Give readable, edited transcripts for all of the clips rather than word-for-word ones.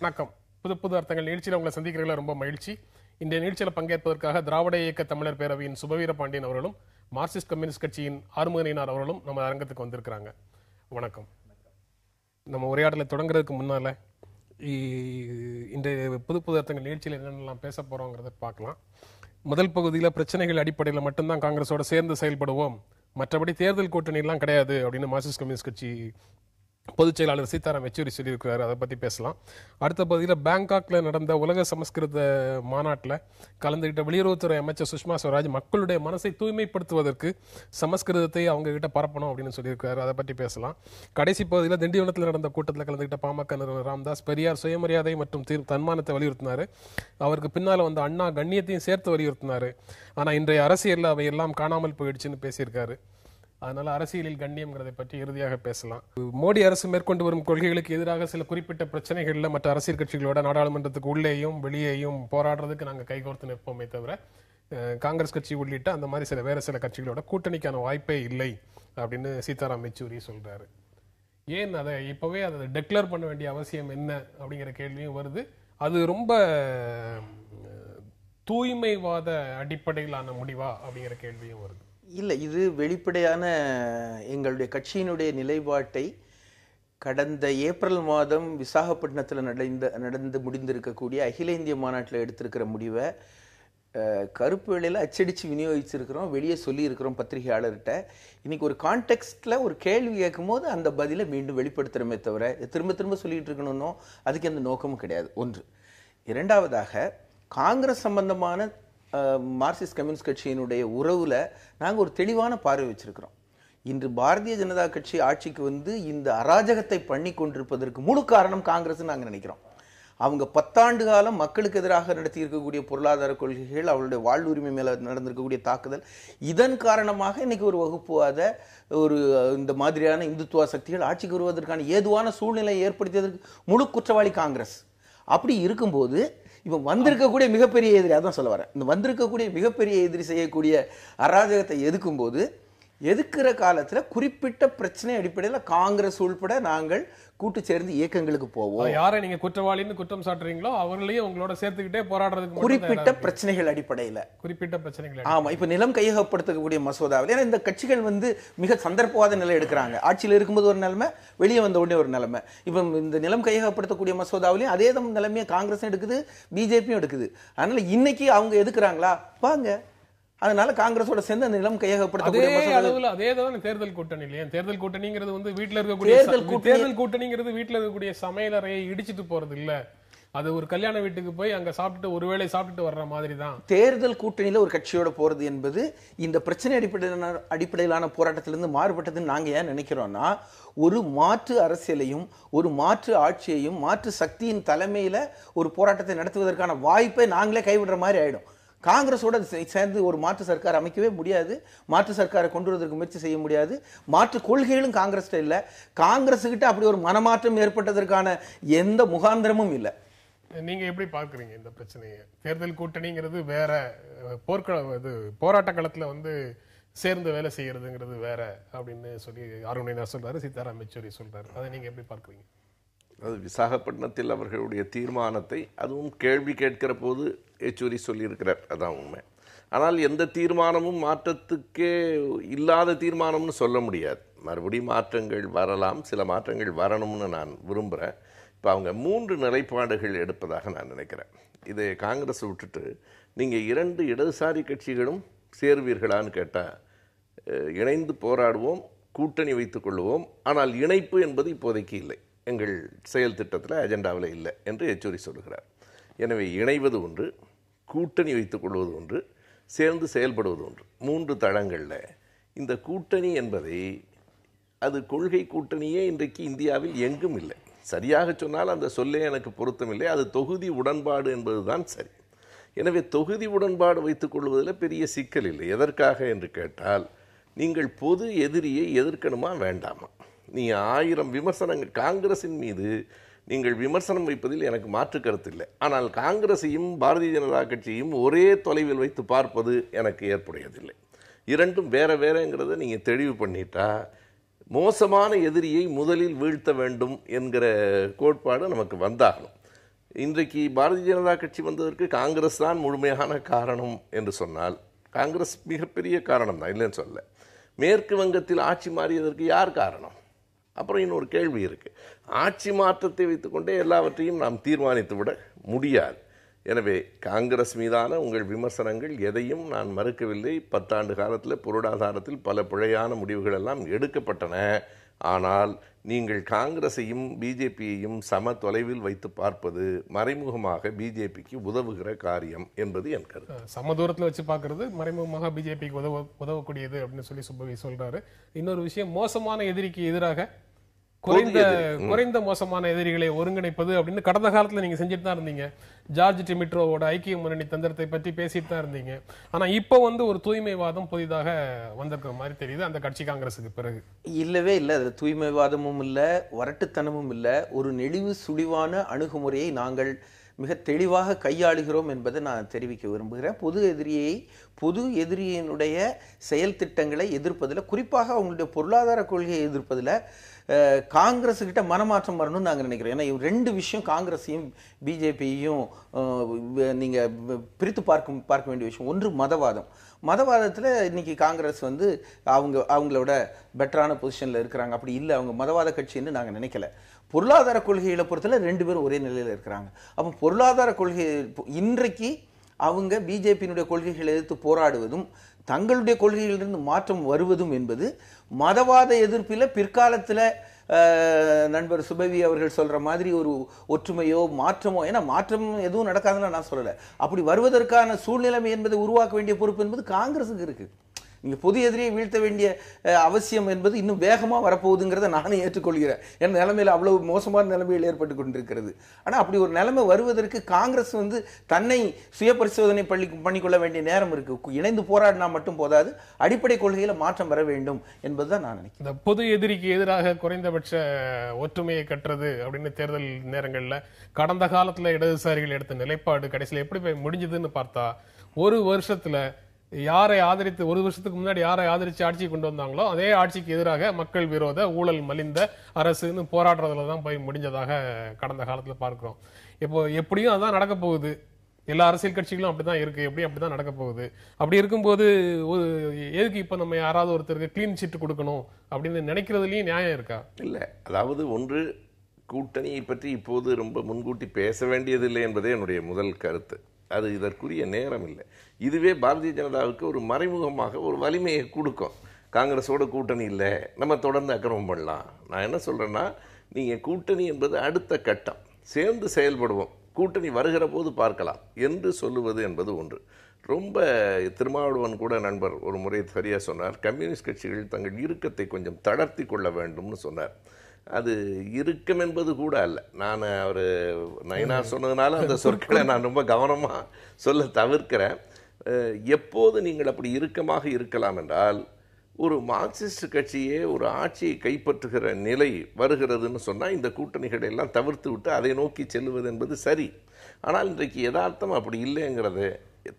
வணக்கம். புது புது அர்த்தங்கள் நிகழ்ச்சியில் உங்களை சந்திக்கிறதுல ரொம்ப மகிழ்ச்சி. இந்த நிகழ்ச்சியில் பங்கேற்பதற்காக திராவிட இயக்க தமிழர் பேரவையின் சுபவீர பாண்டியன் அவர்களும் மார்க்சிஸ்ட் கம்யூனிஸ்ட் கட்சியின் ஆறுமுகனார் அவர்களும் நம்ம அரங்கத்துக்கு வந்திருக்கிறாங்க. வணக்கம். நம்ம உரையாடலை தொடங்குறதுக்கு முன்னால இந்த புது புது அர்த்தங்கள் நிகழ்ச்சியில் என்னென்னலாம் பேச போறோங்கிறத பார்க்கலாம். முதல் பகுதியில் பிரச்சனைகள் அடிப்படையில் மட்டும்தான் காங்கிரஸோட சேர்ந்து செயல்படுவோம், மற்றபடி தேர்தல் கூட்டணி எல்லாம் கிடையாது அப்படின்னு மார்க்சிஸ்ட் கம்யூனிஸ்ட் கட்சி பொதுச் செயலாளர் சீதாராம் யெச்சூரி சொல்லியிருக்கிறாரு. அதை பற்றி பேசலாம். அடுத்த பகுதியில் பேங்காக்ல நடந்த உலக சமஸ்கிருத மாநாட்டில் கலந்துகிட்ட வெளியுறவுத்துறை அமைச்சர் சுஷ்மா ஸ்வராஜ் மக்களுடைய மனசை தூய்மைப்படுத்துவதற்கு சமஸ்கிருதத்தை அவங்க கிட்ட பரப்பணும் அப்படின்னு சொல்லியிருக்காரு. அதை பற்றி பேசலாம். கடைசி பகுதியில் திண்டிவனத்தில் நடந்த கூட்டத்தில் கலந்துகிட்ட பாமக நிறுவனர் ராமதாஸ் பெரியார் சுயமரியாதை மற்றும் தன்மானத்தை வலியுறுத்தினாரு. அவருக்கு பின்னால் வந்த அண்ணா கண்ணியத்தையும் சேர்த்து வலியுறுத்தினாரு. ஆனால் இன்றைய அரசியலில் அவை எல்லாம் காணாமல் போயிடுச்சுன்னு பேசியிருக்காரு. அதனால அரசியலில் கண்ணியம்ங்கிறதை பற்றி இறுதியாக பேசலாம். மோடி அரசு மேற்கொண்டு வரும் கொள்கைகளுக்கு எதிராக சில குறிப்பிட்ட பிரச்சனைகள்ல மற்ற அரசியல் கட்சிகளோட நாடாளுமன்றத்துக்கு உள்ளேயும் வெளியேயும் போராடுறதுக்கு நாங்கள் கைகோர்த்து நிற்போமே தவிர காங்கிரஸ் கட்சி உள்ளிட்ட அந்த மாதிரி வேற சில கட்சிகளோட கூட்டணிக்கான வாய்ப்பே இல்லை அப்படின்னு சீதாராம் யெச்சூரி சொல்றாரு. ஏன் அதை இப்பவே அதை டெக்ளேர் பண்ண வேண்டிய அவசியம் என்ன அப்படிங்கிற கேள்வியும் வருது. அது ரொம்ப தூய்மைவாத அடிப்படையிலான முடிவா அப்படிங்கிற கேள்வியும் வருது. இல்லை, இது வெளிப்படையான எங்களுடைய கட்சியினுடைய நிலைப்பாட்டை கடந்த ஏப்ரல் மாதம் விசாகப்பட்டினத்தில் நடந்து முடிந்திருக்கக்கூடிய அகில இந்திய மாநாட்டில் எடுத்திருக்கிற முடிவை கருப்பு வேளையில் அச்சடித்து விநியோகிச்சிருக்கிறோம், வெளியே சொல்லியிருக்கிறோம் பத்திரிகையாளர்கிட்ட. இன்னைக்கு ஒரு கான்டெக்ஸ்டில் ஒரு கேள்வி கேட்கும் போது அந்த பதிலை மீண்டும் வெளிப்படுத்துகிறோமே தவிர திரும்ப திரும்ப சொல்லிட்டு இருக்கணும்னோ அதுக்கு எந்த நோக்கமும் கிடையாது. ஒன்று. இரண்டாவதாக, காங்கிரஸ் சம்பந்தமான மார்க்சிஸ்ட் கம்யூனிஸ்ட் கட்சியினுடைய உறவுல நாங்கள் ஒரு தெளிவான பார்வை வச்சிருக்கிறோம். இன்று பாரதிய ஜனதா கட்சி ஆட்சிக்கு வந்து இந்த அராஜகத்தை பண்ணி கொண்டிருப்பதற்கு முழு காரணம் காங்கிரஸ் நாங்கள் நினைக்கிறோம். அவங்க 10 ஆண்டு காலம் மக்களுக்கு எதிராக நடத்தி இருக்கக்கூடிய பொருளாதார கொள்கைகள், அவருடைய வாழ்வுரிமை மேல நடந்திருக்கக்கூடிய தாக்குதல், இதன் காரணமாக இன்னைக்கு ஒரு வகுப்புவாத ஒரு இந்த மாதிரியான இந்துத்துவ சக்திகள் ஆட்சிக்கு வருவதற்கான ஏதுவான சூழ்நிலை ஏற்படுத்தியதற்கு முழு குற்றவாளி காங்கிரஸ். அப்படி இருக்கும்போது இப்போ வந்திருக்கக்கூடிய மிகப்பெரிய எதிரி, அதான் சொல்ல வரேன், இந்த வந்திருக்கக்கூடிய மிகப்பெரிய எதிரி செய்யக்கூடிய அராஜகத்தை எதிர்க்கும் போது எதிர்க்கிற காலத்துல குறிப்பிட்ட பிரச்சனை அடிப்படையில் காங்கிரஸ் உள்பட நாங்கள் கூட்டு சேர்ந்து இயக்கங்களுக்கு போவோம். யாரை நீங்க குற்றவாளின்னு குற்றம் சாட்டுறீங்களோ அவங்களையும் உங்களோட சேர்த்துக்கிட்டே போராடுறதுக்கு குறிப்பிட்ட பிரச்சனைகள் அடிப்படையில் ஆமா. இப்ப நிலம் கையகப்படுத்தக்கூடிய மசோதாவில், ஏன்னா இந்த கட்சிகள் வந்து மிக சந்தர்ப்பவாத நிலை எடுக்கிறாங்க. ஆட்சியில் இருக்கும்போது ஒரு நிலைமை, வெளியே வந்த உடனே ஒரு நிலைமை. இப்ப இந்த நிலம் கையகப்படுத்தக்கூடிய மசோதாவிலையும் அதே நிலைமையை காங்கிரஸும் எடுக்குது, பிஜேபியும் எடுக்குது. அதனால இன்னைக்கு அவங்க எதுக்குறாங்களா வாங்க, அதனால காங்கிரஸோட சேர்ந்து நிலம் கையகப்படுத்தக்கூடிய அதேதான் தேர்தல் கூட்டணி இல்லையா? தேர்தல் கூட்டணிங்கிறது வந்து வீட்டுல இருக்கக்கூடிய தேர்தல் கூட்டணிங்கிறது வீட்டுல இருக்கக்கூடிய சமையலறையை இடிச்சிட்டு போறது இல்ல, அது ஒரு கல்யாண வீட்டுக்கு போய் அங்க சாப்பிட்டு ஒருவேளை சாப்பிட்டு வர்ற மாதிரி தான். தேர்தல் கூட்டணியில ஒரு கட்சியோட போறது என்பது இந்த பிரச்சனை அடிப்படையிலான போராட்டத்திலிருந்து மாறுபட்டதுன்னு நாங்க ஏன் நினைக்கிறோம்னா, ஒரு மாற்று அரசியலையும் ஒரு மாற்று ஆட்சியையும் மாற்று சக்தியின் தலைமையில ஒரு போராட்டத்தை நடத்துவதற்கான வாய்ப்பை நாங்களே கைவிடுற மாதிரி ஆயிடும். காங்கிரஸோட சேர்ந்து ஒரு மாற்று சர்க்கார் அமைக்கவே முடியாது, மாற்று சர்க்காரை கொண்டு வருவதற்கு முயற்சி செய்ய முடியாது. மாற்று கொள்கைகளும் காங்கிரஸ் இல்ல, காங்கிரஸ் கிட்ட அப்படி ஒரு மனமாற்றம் ஏற்பட்டதற்கான எந்த முகாந்திரமும் இல்லை. நீங்க எப்படி பாக்குறீங்க இந்த பிரச்சனையை? தேர்தல் கூட்டணிங்கிறது வேற, போராட்ட களத்துல வந்து சேர்ந்து வேலை செய்யறதுங்கிறது வேற அப்படின்னு சொல்லி ஆறுமுகனார் சொல்றாரு, சீதாராம் யெச்சூரி சொல்றாரு. அதை நீங்க எப்படி பார்க்குறீங்க? அது விசாகப்பட்டினத்தில் அவர்களுடைய தீர்மானத்தை அதுவும் கேள்வி கேட்கிற போது யெச்சூரி சொல்லியிருக்கிறார், அதான் உண்மை. ஆனால் எந்த தீர்மானமும் மாற்றத்துக்கே இல்லாத தீர்மானம்னு சொல்ல முடியாது. மறுபடியும் மாற்றங்கள் வரலாம், சில மாற்றங்கள் வரணும்னு நான் விரும்புகிறேன். இப்போ அவங்க 3 நிலைப்பாடுகள் எடுப்பதாக நான் நினைக்கிறேன். இதை காங்கிரஸ் விட்டுட்டு நீங்கள் 2 இடதுசாரி கட்சிகளும் சேருவீர்களான்னு கேட்டால், இணைந்து போராடுவோம், கூட்டணி வைத்துக் கொள்வோம், ஆனால் இணைப்பு என்பது இப்போதைக்கு இல்லை, எங்கள் செயல் திட்டத்தில் அஜெண்டாவில் இல்லை என்று யெச்சூரி சொல்கிறார். எனவே இணைவது ஒன்று, கூட்டணி வைத்துக் கொள்வது ஒன்று, சேர்ந்து செயல்படுவது ஒன்று. 3 தளங்களில் இந்த கூட்டணி என்பதை, அது கொள்கை கூட்டணியே இன்றைக்கு இந்தியாவில் எங்கும் இல்லை. சரியாக சொன்னால் அந்த சொல்லே எனக்கு பொருத்தமில்லை, அது தொகுதி உடன்பாடு என்பதுதான் சரி. எனவே தொகுதி உடன்பாடு வைத்துக் கொள்வதில் பெரிய சிக்கல் இல்லை. எதற்காக என்று கேட்டால், நீங்கள் பொது எதிரியை எதிர்க்கணுமா வேண்டாமா? நீங்கள் 1000 விமர்சனங்கள் காங்கிரஸின் மீது நீங்கள் விமர்சனம் வைப்பதில் எனக்கு மாற்று கருத்து இல்லை. ஆனால் காங்கிரஸையும் பாரதிய ஜனதா கட்சியையும் ஒரே தொலைவில் வைத்து பார்ப்பது எனக்கு ஏற்புடையதில்லை. இரண்டும் வேற வேறங்கிறத நீங்கள் தெளிவு பண்ணிட்டா மோசமான எதிரியை முதலில் வீழ்த்த வேண்டும் என்கிற கோட்பாடு நமக்கு வந்தாகணும். இன்றைக்கு பாரதிய ஜனதா கட்சி வந்ததற்கு காங்கிரஸ் தான் முழுமையான காரணம் என்று சொன்னால் காங்கிரஸ் மிகப்பெரிய காரணம் தான், இல்லைன்னு சொல்ல. மேற்கு வங்கத்தில் ஆட்சி மாறியதற்கு யார் காரணம்? அப்புறம் இன்னொரு கேள்வி இருக்கு. ஆட்சி மாற்றத்தை வைத்துக்கொண்டே எல்லாவற்றையும் நாம் தீர்மானித்து விட முடியாது. எனவே காங்கிரஸ் மீதான உங்கள் விமர்சனங்கள் எதையும் நான் மறுக்கவில்லை. 10 ஆண்டு காலத்தில் பொருளாதாரத்தில் பல பிழையான முடிவுகள் எல்லாம் எடுக்கப்பட்டன. ஆனால் நீங்கள் காங்கிரஸையும் பிஜேபியையும் சம தொலைவில் வைத்து பார்ப்பது மறைமுகமாக பிஜேபிக்கு உதவுகிற காரியம் என்பது என் கருத்து. சம தூரத்தில் வச்சு பார்க்கறது மறைமுகமாக பிஜேபிக்கு உதவக்கூடியது அப்படின்னு சொல்லி சுப்பவி சொல்றாரு. இன்னொரு விஷயம், மோசமான எதிரிக்கு எதிராக குறைந்த மோசமான எதிரிகளை ஒருங்கிணைப்பது அப்படின்னு கடந்த காலத்துல நீங்க செஞ்சுட்டு தான் இருந்தீங்க. ஜார்ஜ் டிமிட்ரோவோட ஐக்கிய முன்னணி தந்திரத்தை பற்றி பேசிட்டு தான் இருந்தீங்க. ஆனா இப்ப ஒரு தூய்மைவாதம் புதிதாக வந்திருக்கிற மாதிரி தெரியுது அந்த கட்சி காங்கிரஸுக்கு பிறகு. இல்லவே இல்லை, அதுல தூய்மைவாதமும் இல்லை, வரட்டுத்தனமும் இல்லை. ஒரு நெளிவு சுழிவான அணுகுமுறையை நாங்கள் மிக தெளிவாக கையாளுகிறோம் என்பதை நான் தெரிவிக்க விரும்புகிறேன். பொது எதிரியினுடைய செயல் திட்டங்களை எதிர்ப்பதில், குறிப்பாக அவங்களுடைய பொருளாதார கொள்கையை எதிர்ப்பதில் காங்கிரஸ் கிட்ட மனமாற்றம் வரணும்னு நாங்கள் நினைக்கிறோம். ஏன்னா 2 விஷயம் காங்கிரஸையும் பிஜேபியையும் நீங்க பிரித்து பார்க்க வேண்டிய விஷயம். ஒன்று மதவாதத்தில் இன்னைக்கு காங்கிரஸ் அவங்களோட பெட்டரான பொசிஷன்ல இருக்கிறாங்க. அப்படி இல்லை, அவங்க மதவாத கட்சின்னு நாங்கள் நினைக்கல. பொருளாதார கொள்கைகளை பொறுத்தல 2 பேரும் ஒரே நிலையில இருக்கிறாங்க. அப்போ பொருளாதார கொள்கை இன்றைக்கு அவங்க பிஜேபியினுடைய கொள்கைகளை எதிர்த்து போராடுவதும் தங்களுடைய கொள்கைகளிலிருந்து மாற்றம் வருவதும் என்பது மதவாத எதிர்ப்பில் பிற்காலத்தில் நண்பர் சுபவி அவர்கள் சொல்ற மாதிரி ஒரு ஒற்றுமையோ மாற்றமோ, ஏன்னா மாற்றம் எதுவும் நடக்காதுன்னு நான் சொல்லலை, அப்படி வருவதற்கான சூழ்நிலைமை என்பதை உருவாக்க வேண்டிய பொறுப்பு என்பது காங்கிரஸுக்கு இருக்கு. நீங்க பொது எதிரியை வீழ்த்த வேண்டிய அவசியம் என்பது இன்னும் வேகமா வரப்போகுதுங்கிறத நானே ஏற்றுக்கொள்கிறேன். என் நிலைமையில அவ்வளவு மோசமான நிலைமையில் ஏற்பட்டு கொண்டிருக்கிறது. ஆனா அப்படி ஒரு நிலைமை வருவதற்கு காங்கிரஸ் தன்னை சுய பரிசோதனை பண்ணிக்கொள்ள வேண்டிய நேரம் இருக்கு. இணைந்து போராடினா மட்டும் போதாது, அடிப்படை கொள்கையில மாற்றம் வர வேண்டும் என்பதுதான் நான் நினைக்கிறேன். இந்த பொது எதிரிக்கு எதிராக குறைந்தபட்ச ஒற்றுமையை கட்டுறது அப்படின்னு தேர்தல் நேரங்கள்ல கடந்த காலத்துல இடதுசாரிகள் எடுத்த நிலைப்பாடு கடைசியில் எப்படி போய் முடிஞ்சதுன்னு பார்த்தா, ஒரு வருஷத்துல யாரை ஆதரித்து, ஒரு வருஷத்துக்கு முன்னாடி யாரை ஆதரிச்சு ஆட்சி கொண்டு வந்தாங்களோ அதே ஆட்சிக்கு எதிராக மக்கள் விரோத ஊழல் மலிந்த அரசுன்னு போராடுறதுல தான் போய் முடிஞ்சதாக கடந்த காலத்துல பார்க்கிறோம். இப்போ எப்படியும் அதான் நடக்க போகுது. எல்லா அரசியல் கட்சிகளும் அப்படிதான் இருக்கு, அப்படிதான் நடக்க போகுது. அப்படி இருக்கும்போது எதுக்கு இப்ப நம்ம யாராவது ஒருத்தருக்கு கிளீன் சீட் கொடுக்கணும் அப்படின்னு நினைக்கிறதுலயும் நியாயம் இருக்கா? இல்ல, அதாவது ஒன்று, கூட்டணியை பற்றி இப்போது ரொம்ப முன்கூட்டி பேச வேண்டியதில்லை என்பதே என்னுடைய முதல் கருத்து. அது இதற்குரிய நேரம் இல்லை. இதுவே பாரதிய ஜனதாவுக்கு ஒரு மறைமுகமாக ஒரு வலிமையை கொடுக்கும். காங்கிரஸோட கூட்டணி இல்லை, நம்ம தொடர்ந்து அக்கிரமம் பண்ணலாம். நான் என்ன சொல்றேன்னா, நீங்க கூட்டணி என்பது அடுத்த கட்டம், சேர்ந்து செயல்படுவோம், கூட்டணி வருகிற போது பார்க்கலாம் என்று சொல்லுவது என்பது ஒன்று. ரொம்ப திருமாவளவன் கூட நண்பர் ஒரு முறை சரியா சொன்னார், கம்யூனிஸ்ட் கட்சிகள் தங்கள் இறுக்கத்தை கொஞ்சம் தளர்த்தி கொள்ள வேண்டும்னு சொன்னார். அது இறுக்கம் என்பது கூட அல்ல. நான் அவர் நயினார் சொன்னதுனால அந்த சொற்களை நான் ரொம்ப கவனமாக சொல்ல தவிர்க்கிறேன். எப்போது நீங்கள் அப்படி இறுக்கமாக இருக்கலாம் என்றால், ஒரு மார்க்சிஸ்ட் கட்சியே ஒரு ஆட்சியை கைப்பற்றுகிற நிலை வருகிறதுன்னு சொன்னால் இந்த கூட்டணிகளை எல்லாம் தவிர்த்து விட்டு அதை நோக்கி செல்லுவது என்பது சரி. ஆனால் இன்றைக்கு யதார்த்தம் அப்படி இல்லைங்கிறத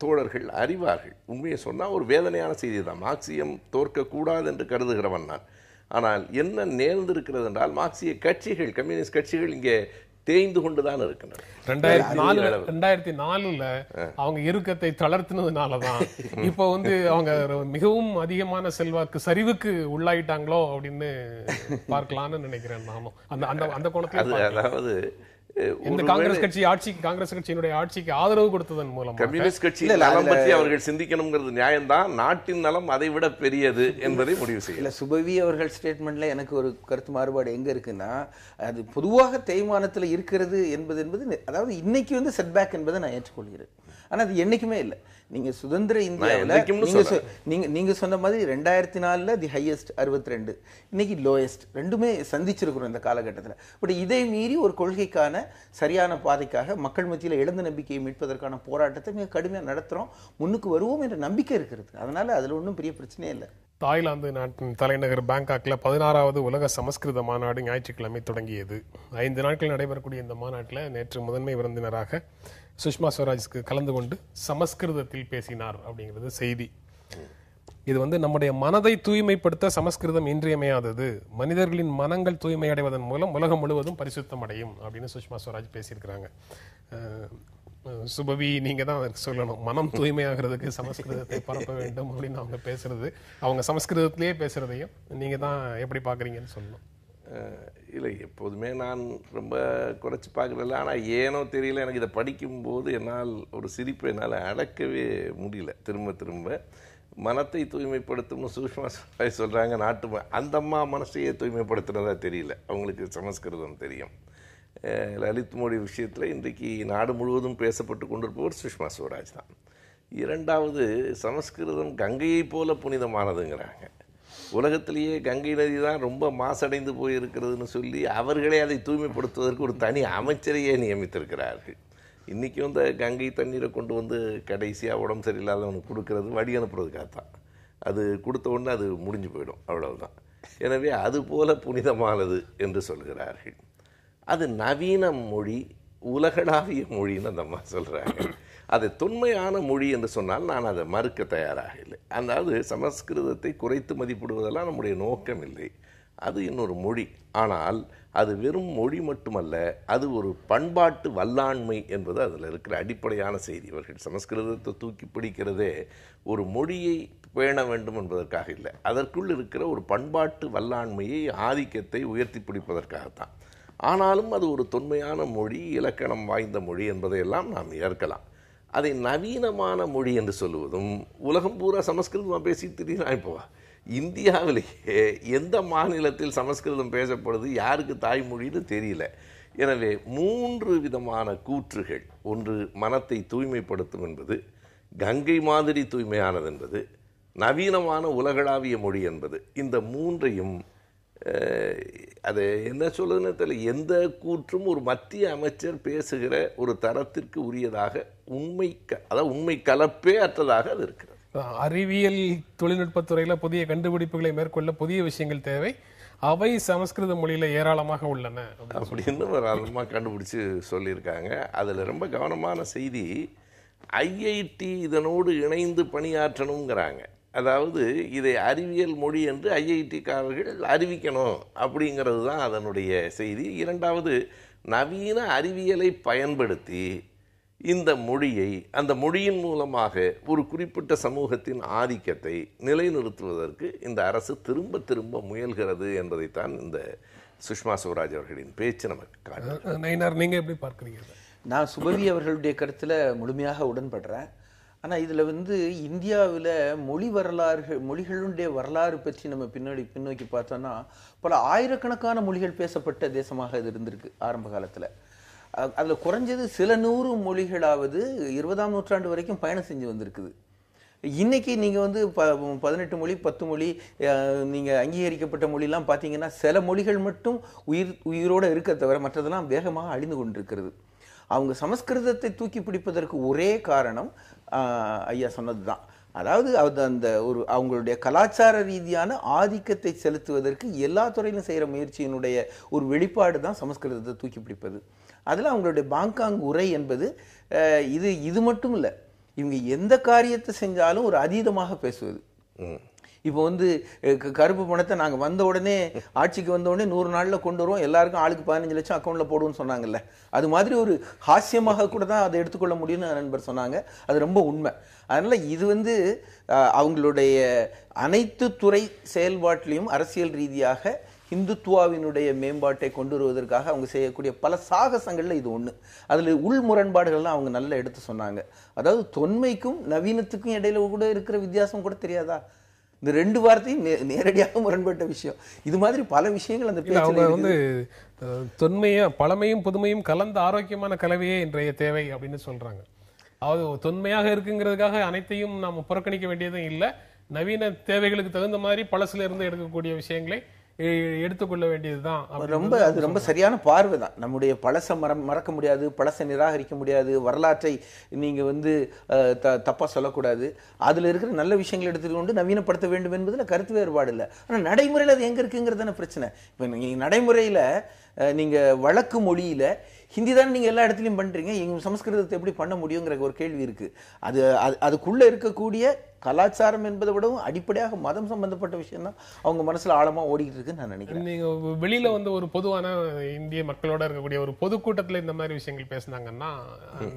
தோழர்கள் அறிவார்கள். உண்மையை சொன்னால் ஒரு வேதனையான செய்தி தான். மார்க்சியம் தோற்கக்கூடாது என்று கருதுகிறவன் நான். ஆனால் என்ன நேர்ந்திருக்கிறது என்றால், மார்க்சிய கட்சிகள், கம்யூனிஸ்ட் கட்சிகள் இங்கே தேய்ந்து கொண்டுதான் இருக்கின்றன. 2004 அவங்க இறுக்கத்தை தளர்த்தினதுனாலதான் இப்ப அவங்க மிகவும் அதிகமான செல்வாக்கு சரிவுக்கு உள்ளாயிட்டாங்களோ அப்படின்னு பார்க்கலாம்னு நினைக்கிறேன் நானும். அந்த கோணத்துல அதாவது இந்த காங்கிரஸ் கட்சியினுடைய ஆட்சிக்கு ஆதரவு கொடுத்ததன் மூலம் கம்யூனிஸ்ட் கட்சி நலம் பற்றி அவர்கள் சிந்திக்கணுங்கிறது நியாயம்தான். நாட்டின் நலம் அதை விட பெரியது என்பதை முடிவு செய்யல. சுபவி அவர்கள் ஸ்டேட்மெண்ட்ல எனக்கு ஒரு கருத்து மாறுபாடு எங்க இருக்குன்னா, அது பொதுவாக தேய்மானத்தில் இருக்கிறது என்பது அதாவது இன்னைக்கு செட்பேக் என்பதை நான் ஏற்றுக்கொள்கிறேன். ஆனா அது என்னைக்குமே இல்லை. நீங்க சுதந்திர இந்தியாவில் நீங்க சொன்ன மாதிரி 2004 தி ஹையஸ்ட் 62, இன்னைக்கு லோயஸ்ட், ரெண்டுமே சந்திச்சிருக்கிறோம் இந்த காலகட்டத்தில். பட் இதை மீறி ஒரு கொள்கைக்கான சரியான பாதைக்காக மக்கள் மத்தியில் இழந்த நம்பிக்கையை மீட்பதற்கான போராட்டத்தை மிக கடுமையாக நடத்துறோம், முன்னுக்கு வருவோம் என்ற நம்பிக்கை இருக்கிறது. அதனால அதுல ஒன்றும் பெரிய பிரச்சனையே இல்லை. தாய்லாந்து நாட்டின் தலைநகர் பேங்காக்ல 16வது உலக சமஸ்கிருத மாநாடு ஞாயிற்றுக்கிழமை தொடங்கியது. 5 நாட்கள் நடைபெறக்கூடிய இந்த மாநாட்டில் நேற்று முதன்மை விருந்தினராக சுஷ்மா ஸ்வராஜ்க்கு கலந்து கொண்டு சமஸ்கிருதத்தில் பேசினார் அப்படிங்கிறது செய்தி. இது வந்து நம்முடைய மனதை தூய்மைப்படுத்த சமஸ்கிருதம் இன்றியமையாதது. மனிதர்களின் மனங்கள் தூய்மை அடைவதன் மூலம் உலகம் முழுவதும் பரிசுத்தம் அடையும் அப்படின்னு சுஷ்மா ஸ்வராஜ் பேசியிருக்கிறாங்க. சுபவி, நீங்க தான் சொல்லணும், மனம் தூய்மையாகிறதுக்கு சமஸ்கிருதத்தை பரப்ப வேண்டும் அப்படின்னு அவங்க பேசுறது, அவங்க சமஸ்கிருதத்திலேயே பேசுறதையும் நீங்க தான் எப்படி பாக்குறீங்கன்னு சொல்லணும். இல்லை, எப்போதுமே நான் ரொம்ப குறைச்சி பார்க்குறதில்ல. ஆனால் ஏனோ தெரியல, எனக்கு இதை படிக்கும்போது என்னால் ஒரு சிரிப்பை என்னால் அடக்கவே முடியல. திரும்ப திரும்ப மனத்தை தூய்மைப்படுத்தும்னு சூஷ்மா சொல்கிறாங்க. நாட்டு அந்த அம்மா மனசையே தூய்மைப்படுத்துனதா தெரியல, அவங்களுக்கு சமஸ்கிருதம் தெரியும். லலித் மோடி விஷயத்தில் இன்றைக்கு நாடு முழுவதும் பேசப்பட்டு கொண்டிருப்பவர் சுஷ்மா ஸ்வராஜ் தான். இரண்டாவது, சமஸ்கிருதம் கங்கையை போல புனிதமானதுங்கிறாங்க. உலகத்திலேயே கங்கை நதி தான் ரொம்ப மாசடைந்து போயிருக்கிறதுன்னு சொல்லி அவர்களே அதை தூய்மைப்படுத்துவதற்கு ஒரு தனி அமைச்சரையே நியமித்திருக்கிறார்கள். இன்றைக்கும் இந்த கங்கை தண்ணீரை கொண்டு வந்து கடைசியாக உடம்பு சரியில்லாதவனுக்கு கொடுக்கறது வழி அனுப்புறதுக்காகத்தான். அது கொடுத்த உடனே அது முடிஞ்சு போயிடும், அவ்வளவுதான். எனவே அது போல புனிதமானது என்று சொல்கிறார்கள். அது நவீன மொழி, உலகளாவிய மொழின்னு அந்த அம்மா சொல்கிறாங்க. அது தொன்மையான மொழி என்று சொன்னால் நான் அதை மறுக்க தயாராக இல்லை. அதாவது சமஸ்கிருதத்தை குறைத்து மதிப்பிடுவதெல்லாம் நம்முடைய நோக்கம் இல்லை. அது இன்னொரு மொழி. ஆனால் அது வெறும் மொழி மட்டுமல்ல, அது ஒரு பண்பாட்டு வல்லாண்மை என்பது அதில் இருக்கிற அடிப்படையான செய்தி. இவர்கள் சமஸ்கிருதத்தை தூக்கி பிடிக்கிறதே ஒரு மொழியை பேண வேண்டும் என்பதற்காக இல்லை, அதற்குள் இருக்கிற ஒரு பண்பாட்டு வல்லாண்மையை, ஆதிக்கத்தை உயர்த்தி பிடிப்பதற்காகத்தான். ஆனாலும் அது ஒரு தொன்மையான மொழி, இலக்கணம் வாய்ந்த மொழி என்பதையெல்லாம் நாம் ஏற்கலாம். அதை நவீனமான மொழி என்று சொல்லுவதும், உலகம் பூரா சமஸ்கிருதமாக பேசிட்டு தெரியுமா? இப்போ இந்தியாவிலேயே எந்த மாநிலத்தில் சமஸ்கிருதம் பேசப்படுது, யாருக்கு தாய்மொழின்னு தெரியல. எனவே 3 விதமான கூற்றுகள். ஒன்று, மனத்தை தூய்மைப்படுத்தும் என்பது, கங்கை மாதிரி தூய்மையானது என்பது, நவீனமான உலகளாவிய மொழி என்பது. இந்த 3ஐயும் அது என்ன சொல்லுதுன்னு தெரியல, எந்த கூற்றும் ஒரு மத்திய அமைச்சர் பேசுகிற ஒரு தரத்திற்கு உரியதாக அதாவது உண்மை கலப்பே அற்றதாக அது இருக்கிறது. அறிவியல் தொழில்நுட்பத்துறையில புதிய கண்டுபிடிப்புகளை மேற்கொள்ள புதிய விஷயங்கள் தேவை, அவை சமஸ்கிருத மொழியில ஏராளமாக உள்ளன அப்படின்னு ஒரு ஆழமாக கண்டுபிடிச்சு சொல்லியிருக்காங்க. அதில் ரொம்ப கவனமான செய்தி, ஐஐடி இதனோடு இணைந்து பணியாற்றணுங்கிறாங்க. அதாவது இதை அறிவியல் மொழி என்று ஐஐடிக்காரர்கள் அறிவிக்கணும் அப்படிங்கிறது தான் அதனுடைய செய்தி. இரண்டாவது, நவீன அறிவியலை பயன்படுத்தி இந்த மொழியை, அந்த மொழியின் மூலமாக ஒரு குறிப்பிட்ட சமூகத்தின் ஆதிக்கத்தை நிலைநிறுத்துவதற்கு இந்த அரசு திரும்ப திரும்ப முயல்கிறது என்பதைத்தான் இந்த சுஷ்மா ஸ்வராஜ் அவர்களின் பேச்சு நமக்கு காட்டுது. நயினார், நீங்க எப்படி பார்க்குறீங்க? நான் சுபவி அவர்களுடைய கருத்தில் முழுமையாக உடன்படுறேன். ஆனால் இதில் இந்தியாவில் மொழிகளுடைய வரலாறு பற்றி நம்ம பின்னோக்கி பார்த்தோன்னா, பல ஆயிரக்கணக்கான மொழிகள் பேசப்பட்ட தேசமாக இது இருந்திருக்கு ஆரம்ப காலத்தில். அதில் குறைஞ்சது சில 100 மொழிகளாவது 20ஆம் நூற்றாண்டு வரைக்கும் பயணம் செஞ்சு வந்திருக்குது. இன்னைக்கு நீங்கள் 18 மொழி 10 மொழி நீங்கள் அங்கீகரிக்கப்பட்ட மொழிலாம் பார்த்தீங்கன்னா, சில மொழிகள் மட்டும் உயிரோடு இருக்க தவிர மற்றதெல்லாம் வேகமாக அழிந்து கொண்டிருக்கிறது. அவங்க சமஸ்கிருதத்தை தூக்கி பிடிப்பதற்கு ஒரே காரணம் ஐயா சொன்னது தான். அதாவது அந்த அவங்களுடைய கலாச்சார ரீதியான ஆதிக்கத்தை செலுத்துவதற்கு எல்லா துறையிலும் செய்கிற முயற்சியினுடைய ஒரு வெளிப்பாடு தான் சமஸ்கிருதத்தை தூக்கி பிடிப்பது. அதில் அவங்களுடைய பாங்காங் உரை என்பது இது மட்டும் இல்லை, இவங்க எந்த காரியத்தை செஞ்சாலும் ஒரு அதீதமாக பேசுவது. இப்போ கருப்பு பணத்தை நாங்கள் வந்த உடனே, ஆட்சிக்கு வந்த உடனே 100 நாளில் கொண்டு வருவோம், எல்லாருக்கும் ஆளுக்கு 15 லட்சம் அக்கௌண்ட்டில் போடுவோம்னு சொன்னாங்கல்ல, அது மாதிரி ஒரு ஹாஸ்யமாக கூட தான் அதை எடுத்துக்கொள்ள முடியும்னு நண்பர் சொன்னாங்க. அது ரொம்ப உண்மை. அதனால் இது அவங்களுடைய அனைத்து துறை செயல்பாட்டிலையும் அரசியல் ரீதியாக இந்துத்துவாவினுடைய மேம்பாட்டை கொண்டு வருவதற்காக அவங்க செய்யக்கூடிய பல சாகசங்களில் இது ஒன்று. அதில் உள் முரண்பாடுகள்லாம் அவங்க நல்லா எடுத்து சொன்னாங்க. அதாவது தொன்மைக்கும் நவீனத்துக்கும் இடையில கூட இருக்கிற வித்தியாசம் கூட தெரியாதா? இந்த 2 வார்த்தையும் நேரடியாக முரண்பட்ட விஷயம். இது மாதிரி பல விஷயங்கள் அந்த அவங்க பழமையும் புதுமையும் கலந்த ஆரோக்கியமான கலவையே இன்றைய தேவை அப்படின்னு சொல்றாங்க. அதாவது தொன்மையாக இருக்குங்கிறதுக்காக அனைத்தையும் நாம் புறக்கணிக்க வேண்டியதும் இல்லை, நவீன தேவைகளுக்கு தகுந்த மாதிரி பழசுல இருந்து எடுக்கக்கூடிய விஷயங்களை எடுத்துக்கொள்ள வேண்டியதுதான். அது ரொம்ப சரியான பார்வை தான். நம்முடைய பழசை மறக்க முடியாது, பழசை நிராகரிக்க முடியாது, வரலாற்றை நீங்க தப்பா சொல்லக்கூடாது. அதுல இருக்கிற நல்ல விஷயங்களை எடுத்துக்கொண்டு நவீனப்படுத்த வேண்டும் என்பதுல கருத்து வேறுபாடு இல்லை. ஆனா நடைமுறையில் அது எங்க இருக்குங்கிறது தானே பிரச்சனை. இப்ப நீங்க நடைமுறையில நீங்க வழக்கு மொழியில ஹிந்தி தானே நீங்க எல்லா இடத்துலையும் பண்றீங்க, எங்க சமஸ்கிருதத்தை எப்படி பண்ண முடியுங்கிற ஒரு கேள்வி இருக்கு. அதுக்குள்ள இருக்கக்கூடிய கலாச்சாரம் என்பதை விடவும் அடிப்படையாக மதம் சம்பந்தப்பட்ட விஷயம் தான் அவங்க மனசுல ஆழமா ஓடிக்கிட்டு இருக்குன்னு நான் நினைக்கிறேன். நீங்க வெளியில வந்து ஒரு பொதுவான இந்திய மக்களோட இருக்கக்கூடிய ஒரு பொதுக்கூட்டத்துல இந்த மாதிரி விஷயங்கள் பேசினாங்கன்னா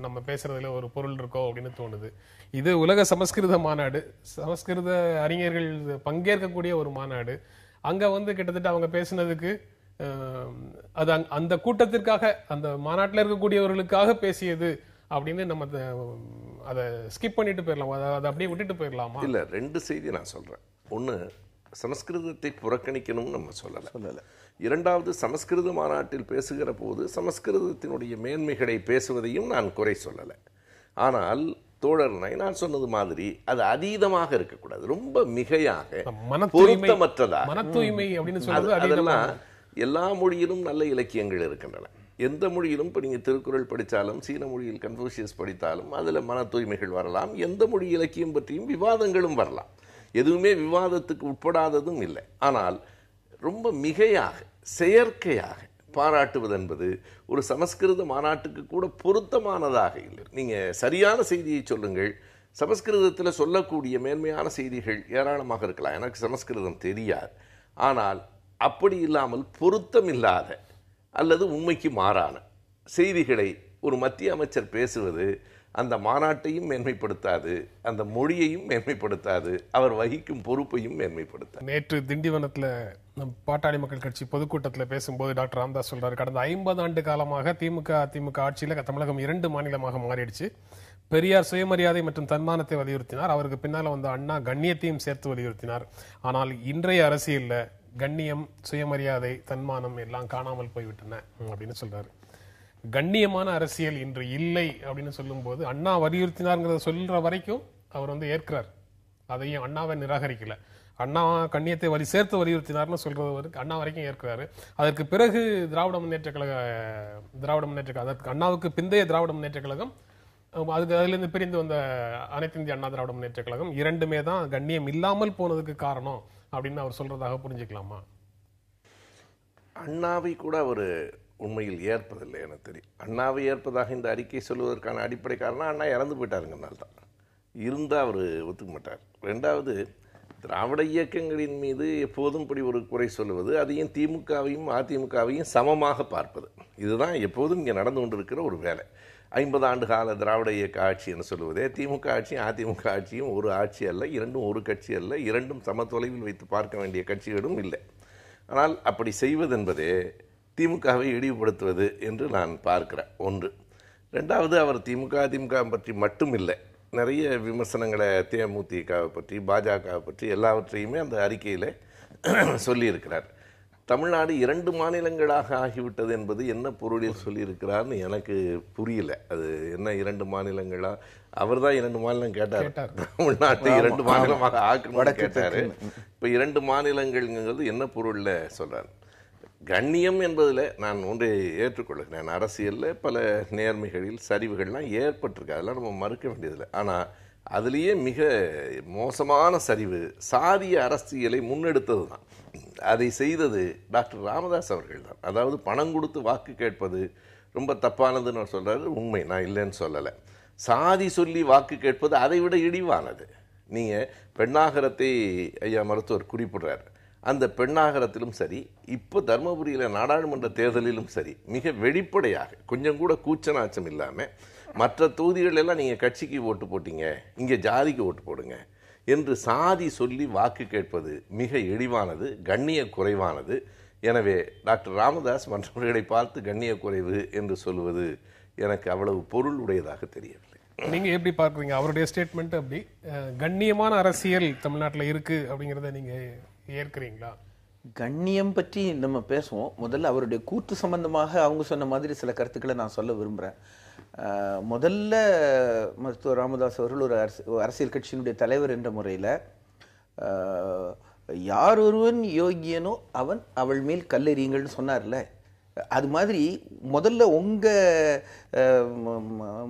நம்ம பேசுறதுல ஒரு பொருள் இருக்கோ அப்படின்னு தோணுது. இது உலக சமஸ்கிருத மாநாடு, சமஸ்கிருத அறிஞர்கள் பங்கேற்கக்கூடிய ஒரு மாநாடு. அங்க வந்து கிட்டத்தட்ட அவங்க பேசினதுக்கு அது அந்த கூட்டத்திற்காக, அந்த மாநாட்டில் இருக்கக்கூடியவர்களுக்காக பேசியது அப்படின்னு நம்ம அதை ஸ்கிப் பண்ணிட்டு போயிடலாம், அதை அப்படியே விட்டுட்டு போயிடலாமா? இல்ல, ரெண்டு செய்தி நான் சொல்றேன். ஒண்ணு, சமஸ்கிருதத்தை புறக்கணிக்கணும்னு நம்ம சொல்லல. இரண்டாவது, சமஸ்கிருத மாநாட்டில் பேசுகிற போது சமஸ்கிருதத்தினுடைய மேன்மைகளை பேசுவதையும் நான் குறை சொல்லலை. ஆனால் தோழர் நான் சொன்னது மாதிரி அது அதீதமாக இருக்கக்கூடாது, ரொம்ப மிகையாக பொருத்தமற்றதா. மன தூய்மை அப்படின்னு சொல்றது அதெல்லாம் எல்லா மொழியிலும் நல்ல இலக்கியங்கள் இருக்கின்றன. எந்த மொழியிலும் இப்போ நீங்கள் திருக்குறள் படித்தாலும், சீன மொழியில் கன்ஃபூஷியஸ் படித்தாலும் அதில் மன தூய்மைகள் வரலாம். எந்த மொழி இலக்கியம் பற்றியும் விவாதங்களும் வரலாம். எதுவுமே விவாதத்துக்கு உட்படாததும் இல்லை. ஆனால் ரொம்ப மிகையாக, செயற்கையாக பாராட்டுவது என்பது ஒரு சமஸ்கிருத மாநாட்டுக்கு கூட பொருத்தமானதாக இல்லை. நீங்கள் சரியான செய்தியை சொல்லுங்கள். சமஸ்கிருதத்தில் சொல்லக்கூடிய மேன்மையான செய்திகள் ஏராளமாக இருக்கலாம், எனக்கு சமஸ்கிருதம் தெரியாது. ஆனால் அப்படி இல்லாமல் பொருத்தமில்லாத அல்லது உண்மைக்கு மாறான செய்திகளை ஒரு மத்திய அமைச்சர் பேசுவது அந்த மாநாட்டையும் மேன்மைப்படுத்தாது, அந்த மொழியையும் மேன்மைப்படுத்தாது, அவர் வகிக்கும் பொறுப்பையும் மேன்மைப்படுத்தாது. நேற்று திண்டிவனத்தில் பாட்டாளி மக்கள் கட்சி பொதுக்கூட்டத்தில் பேசும்போது டாக்டர் ராமதாஸ் சொல்றாரு, கடந்த 50 ஆண்டு காலமாக திமுக அதிமுக ஆட்சியில் தமிழகம் 2 மாநிலமாக மாறிடுச்சு. பெரியார் சுயமரியாதை மற்றும் தன்மானத்தை வலியுறுத்தினார். அவருக்கு பின்னால வந்த அண்ணா கண்ணியத்தையும் சேர்த்து வலியுறுத்தினார். ஆனால் இன்றைய அரசியல்ல கண்ணியம், சுயமரியாதை, தன்மானம் எல்லாம் காணாமல் போய்விட்டன அப்படின்னு சொல்றாரு. கண்ணியமான அரசியல் இன்று இல்லை அப்படின்னு சொல்லும் போது, அண்ணா வலியுறுத்தினார்ங்கிறத சொல்ற வரைக்கும் அவர் வந்து ஏற்கிறார், அதையும் அண்ணாவை நிராகரிக்கல. அண்ணா கண்ணியத்தை சேர்த்து வலியுறுத்தினார்னு சொல்றது அண்ணா வரைக்கும் ஏற்கிறாரு. அதற்கு பிறகு திராவிட முன்னேற்ற கழகம், அதற்கு அண்ணாவுக்கு பிந்தைய திராவிட முன்னேற்ற கழகம், அதிலிருந்து பிரிந்து வந்த அனைத்து இந்திய அண்ணா திராவிட முன்னேற்ற கழகம், இரண்டுமே தான் கண்ணியம் இல்லாமல் போனதுக்கு காரணம் அப்படின்னு அவர் சொல்றதாக புரிஞ்சுக்கலாமா? அண்ணாவை கூட அவர் உண்மையில் ஏற்பதில்லை எனக்கு தெரியும். அண்ணாவை ஏற்பதாக இந்த அறிக்கை சொல்வதற்கான அடிப்படை காரணம் அண்ணா இறந்து போயிட்டாருங்கனால தான். இருந்தால் அவர் ஒத்துக்க மாட்டார். ரெண்டாவது, திராவிட இயக்கங்களின் மீது எப்போதும் இப்படி ஒரு குறை சொல்லுவது, அதையும் திமுகவையும் அதிமுகவையும் சமமாக பார்ப்பது, இதுதான் எப்போதும் இங்கே நடந்து கொண்டிருக்கிற ஒரு வேலை. 50 ஆண்டு கால திராவிட இயக்க ஆட்சி என்று சொல்லுவதே, திமுக ஆட்சியும் அதிமுக ஆட்சியும் ஒரு ஆட்சி அல்ல, இரண்டும் ஒரு கட்சி அல்ல, இரண்டும் சம தொலைவில் வைத்து பார்க்க வேண்டிய கட்சிகளும் இல்லை. ஆனால் அப்படி செய்வதென்பதே திமுகவை இழிவுபடுத்துவது என்று நான் பார்க்கிறேன். ஒன்று. ரெண்டாவது, அவர் திமுக அதிமுக பற்றி மட்டும் இல்லை, நிறைய விமர்சனங்களை தேமுதிகவை பற்றி, பாஜகவை பற்றி எல்லாவற்றையுமே அந்த அறிக்கையில் சொல்லியிருக்கிறார். தமிழ்நாடு 2 மாநிலங்களாக ஆகிவிட்டது என்பது என்ன பொருளில் சொல்லியிருக்கிறார்னு எனக்கு புரியல. அது என்ன 2 மாநிலங்களா? அவர் தான் 2 மாநிலம் கேட்டார், தமிழ்நாட்டை 2 மாநிலமாக ஆக்கணும்னு கேட்டார். இப்போ 2 மாநிலங்கள்ங்கிறது என்ன பொருளில் சொல்கிறார்? கண்ணியம் என்பதில் நான் ஒன்றை ஏற்றுக்கொள்கிறேன். அரசியலில் பல நேர்மைகளில் சரிவுகள்லாம் ஏற்பட்டிருக்கு, அதெல்லாம் நம்ம மறுக்க வேண்டியதில்லை. ஆனால் அதுலேயே மிக மோசமான சரிவு சாதிய அரசியலை முன்னெடுத்தது தான். அதை செய்தது டாக்டர் ராமதாஸ் அவர்கள் தான். அதாவது பணம் கொடுத்து வாக்கு கேட்பது ரொம்ப தப்பானதுன்னு சொல்கிறாரு, உண்மை, நான் இல்லைன்னு சொல்லலை. சாதி சொல்லி வாக்கு கேட்பது அதை விட இழிவானது. நீங்கள் பெண்ணாகரத்தை ஐயா மருத்துவர் குறிப்பிடுறார். அந்த பெண்ணாகரத்திலும் சரி, இப்போ தர்மபுரியில் நாடாளுமன்ற தேர்தலிலும் சரி, மிக வெளிப்படையாக, கொஞ்சம் கூட கூச்சநாச்சம் இல்லாமல், மற்ற தொகுதிகள் எல்லாம் நீங்கள் கட்சிக்கு ஓட்டு போட்டீங்க, இங்கே ஜாதிக்கு ஓட்டு போடுங்க என்று சாதி சொல்லி வாக்கு கேட்பது மிக இழிவானது, கண்ணிய குறைவானது. எனவே டாக்டர் ராமதாஸ் மற்றவர்களை பார்த்து கண்ணிய குறைவு என்று சொல்வது எனக்கு அவ்வளவு பொருள் உடையதாக தெரியவில்லை. நீங்க எப்படி பார்க்குறீங்க அவருடைய ஸ்டேட்மெண்ட்? அப்படி கண்ணியமான அரசியல் தமிழ்நாட்டில் இருக்கு அப்படிங்கிறத நீங்க ஏற்கிறீங்களா? கண்ணியம் பற்றி நம்ம பேசுவோம். முதல்ல அவருடைய கூற்று சம்பந்தமாக அவங்க சொன்ன மாதிரி சில கருத்துக்களை நான் சொல்ல விரும்புகிறேன். முதல்ல மருத்துவர் ராமதாஸ் அவர்கள் ஒரு அரசியல் கட்சியினுடைய தலைவர் என்ற முறையில், யார் ஒருவன் யோகியனோ அவன் அவள் மேல் கல்லெறியுங்கள்னு சொன்னார்ல, அது மாதிரி முதல்ல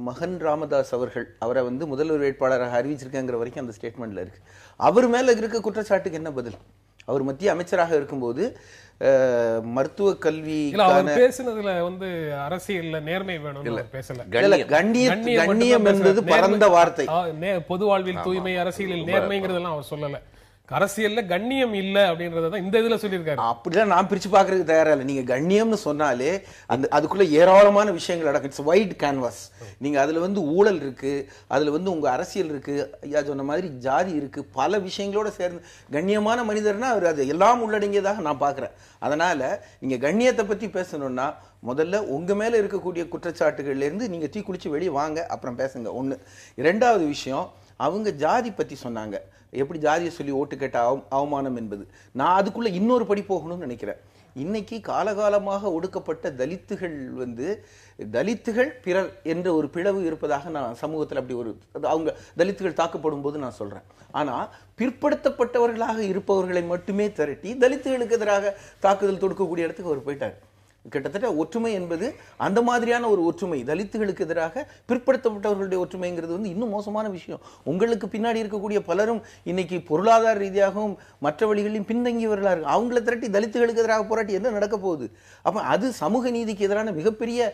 மகன் ராமதாஸ் அவர்கள் அவரை முதல்வர் வேட்பாளராக அறிவிச்சிருக்கேங்கிற வரைக்கும் அந்த ஸ்டேட்மெண்ட்ல இருக்கு. அவர் மேல இருக்க குற்றச்சாட்டுக்கு என்ன பதில்? அவர் மத்திய அமைச்சராக இருக்கும்போது மருத்துவ கல்வி பேசுனதுல வந்து அரசியல்ல நேர்மை வேணும் பேசல. கண்ணியம் என்பது பரந்த வார்த்தை. பொது வாழ்வில் தூய்மை, அரசியலில் நேர்மைங்கிறதெல்லாம் அவர் சொல்லல. அரசியல்ல கண்ணியம் இல்ல அப்படின்றத இந்த இதுல சொல்லியிருக்காரு. அப்படிதான் நான் பிரிச்சு பாக்குறதுக்கு தயாரா இல்லை. நீங்க கண்ணியம்னு சொன்னாலே அதுக்குள்ள ஏராளமான விஷயங்கள் நடக்கும். It's wide canvas. நீங்க அதுல வந்து ஊழல் இருக்கு, அதுல வந்து உங்க அரசியல் இருக்கு, ஐயா சொன்ன மாதிரி ஜாதி இருக்கு, பல விஷயங்களோட சேர்ந்து கண்ணியமான மனிதர்னா அவர் அது எல்லாம் உள்ளடங்கியதாக நான் பாக்குறேன். அதனால நீங்க கண்ணியத்தை பத்தி பேசணும்னா முதல்ல உங்க மேல இருக்கக்கூடிய குற்றச்சாட்டுகள்ல இருந்து நீங்க தீ குளிச்சு வெளியே வாங்க, அப்புறம் பேசுங்க. ஒண்ணு. இரண்டாவது விஷயம், அவங்க ஜாதி பத்தி சொன்னாங்க. எப்படி ஜாதியை சொல்லி ஓட்டு கேட்ட அவமானம் என்பது. நான் அதுக்குள்ள இன்னொரு படி போகணும்னு நினைக்கிறேன். இன்னைக்கு காலகாலமாக ஒடுக்கப்பட்ட தலித்துகள் வந்து தலித்துகள் பிறர் என்ற ஒரு பிளவு இருப்பதாக நான் சமூகத்தில் அப்படி ஒரு அவங்க தலித்துகள் தாக்கப்படும் போது நான் சொல்றேன். ஆனா பிற்படுத்தப்பட்டவர்களாக இருப்பவர்களை மட்டுமே திரட்டி தலித்துகளுக்கு எதிராக தாக்குதல் தொடுக்கக்கூடிய இடத்துக்கு அவர் போயிட்டார். கிட்டத்தட்ட ஒற்றுமை என்பது அந்த மாதிரியான ஒரு ஒற்றுமை, தலித்துகளுக்கு எதிராக பிற்படுத்தப்பட்டவர்களுடைய ஒற்றுமைங்கிறது வந்து இன்னும் மோசமான விஷயம். உங்களுக்கு பின்னாடி இருக்கக்கூடிய பலரும் இன்னைக்கு பொருளாதார ரீதியாகவும் மற்ற வழிகளிலும் பின்தங்கியவர்களாக இருக்கு. அவங்களை திரட்டி தலித்துகளுக்கு எதிராக போராட்டி என்ன நடக்க போகுது? அப்ப அது சமூக நீதிக்கு எதிரான மிகப்பெரிய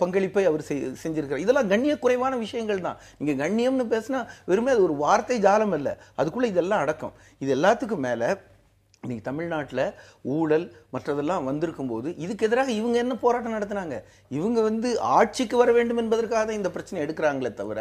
பங்களிப்பை அவர் செஞ்சிருக்கிறார். இதெல்லாம் கண்ணிய குறைவான விஷயங்கள் தான். நீங்க கண்ணியம்னு பேசினா வெறுமே அது ஒரு வார்த்தை ஜாலம் அல்ல, அதுக்குள்ள இதெல்லாம் அடக்கம். இது எல்லாத்துக்கும் மேல இன்னைக்கு தமிழ்நாட்டில் ஊழல் மற்றதெல்லாம் வந்திருக்கும் போது இதுக்கு எதிராக இவங்க என்ன போராட்டம் நடத்தினாங்க? இவங்க வந்து ஆட்சிக்கு வர வேண்டும் என்பதற்காக தான் இந்த பிரச்சனை எடுக்கிறாங்களே தவிர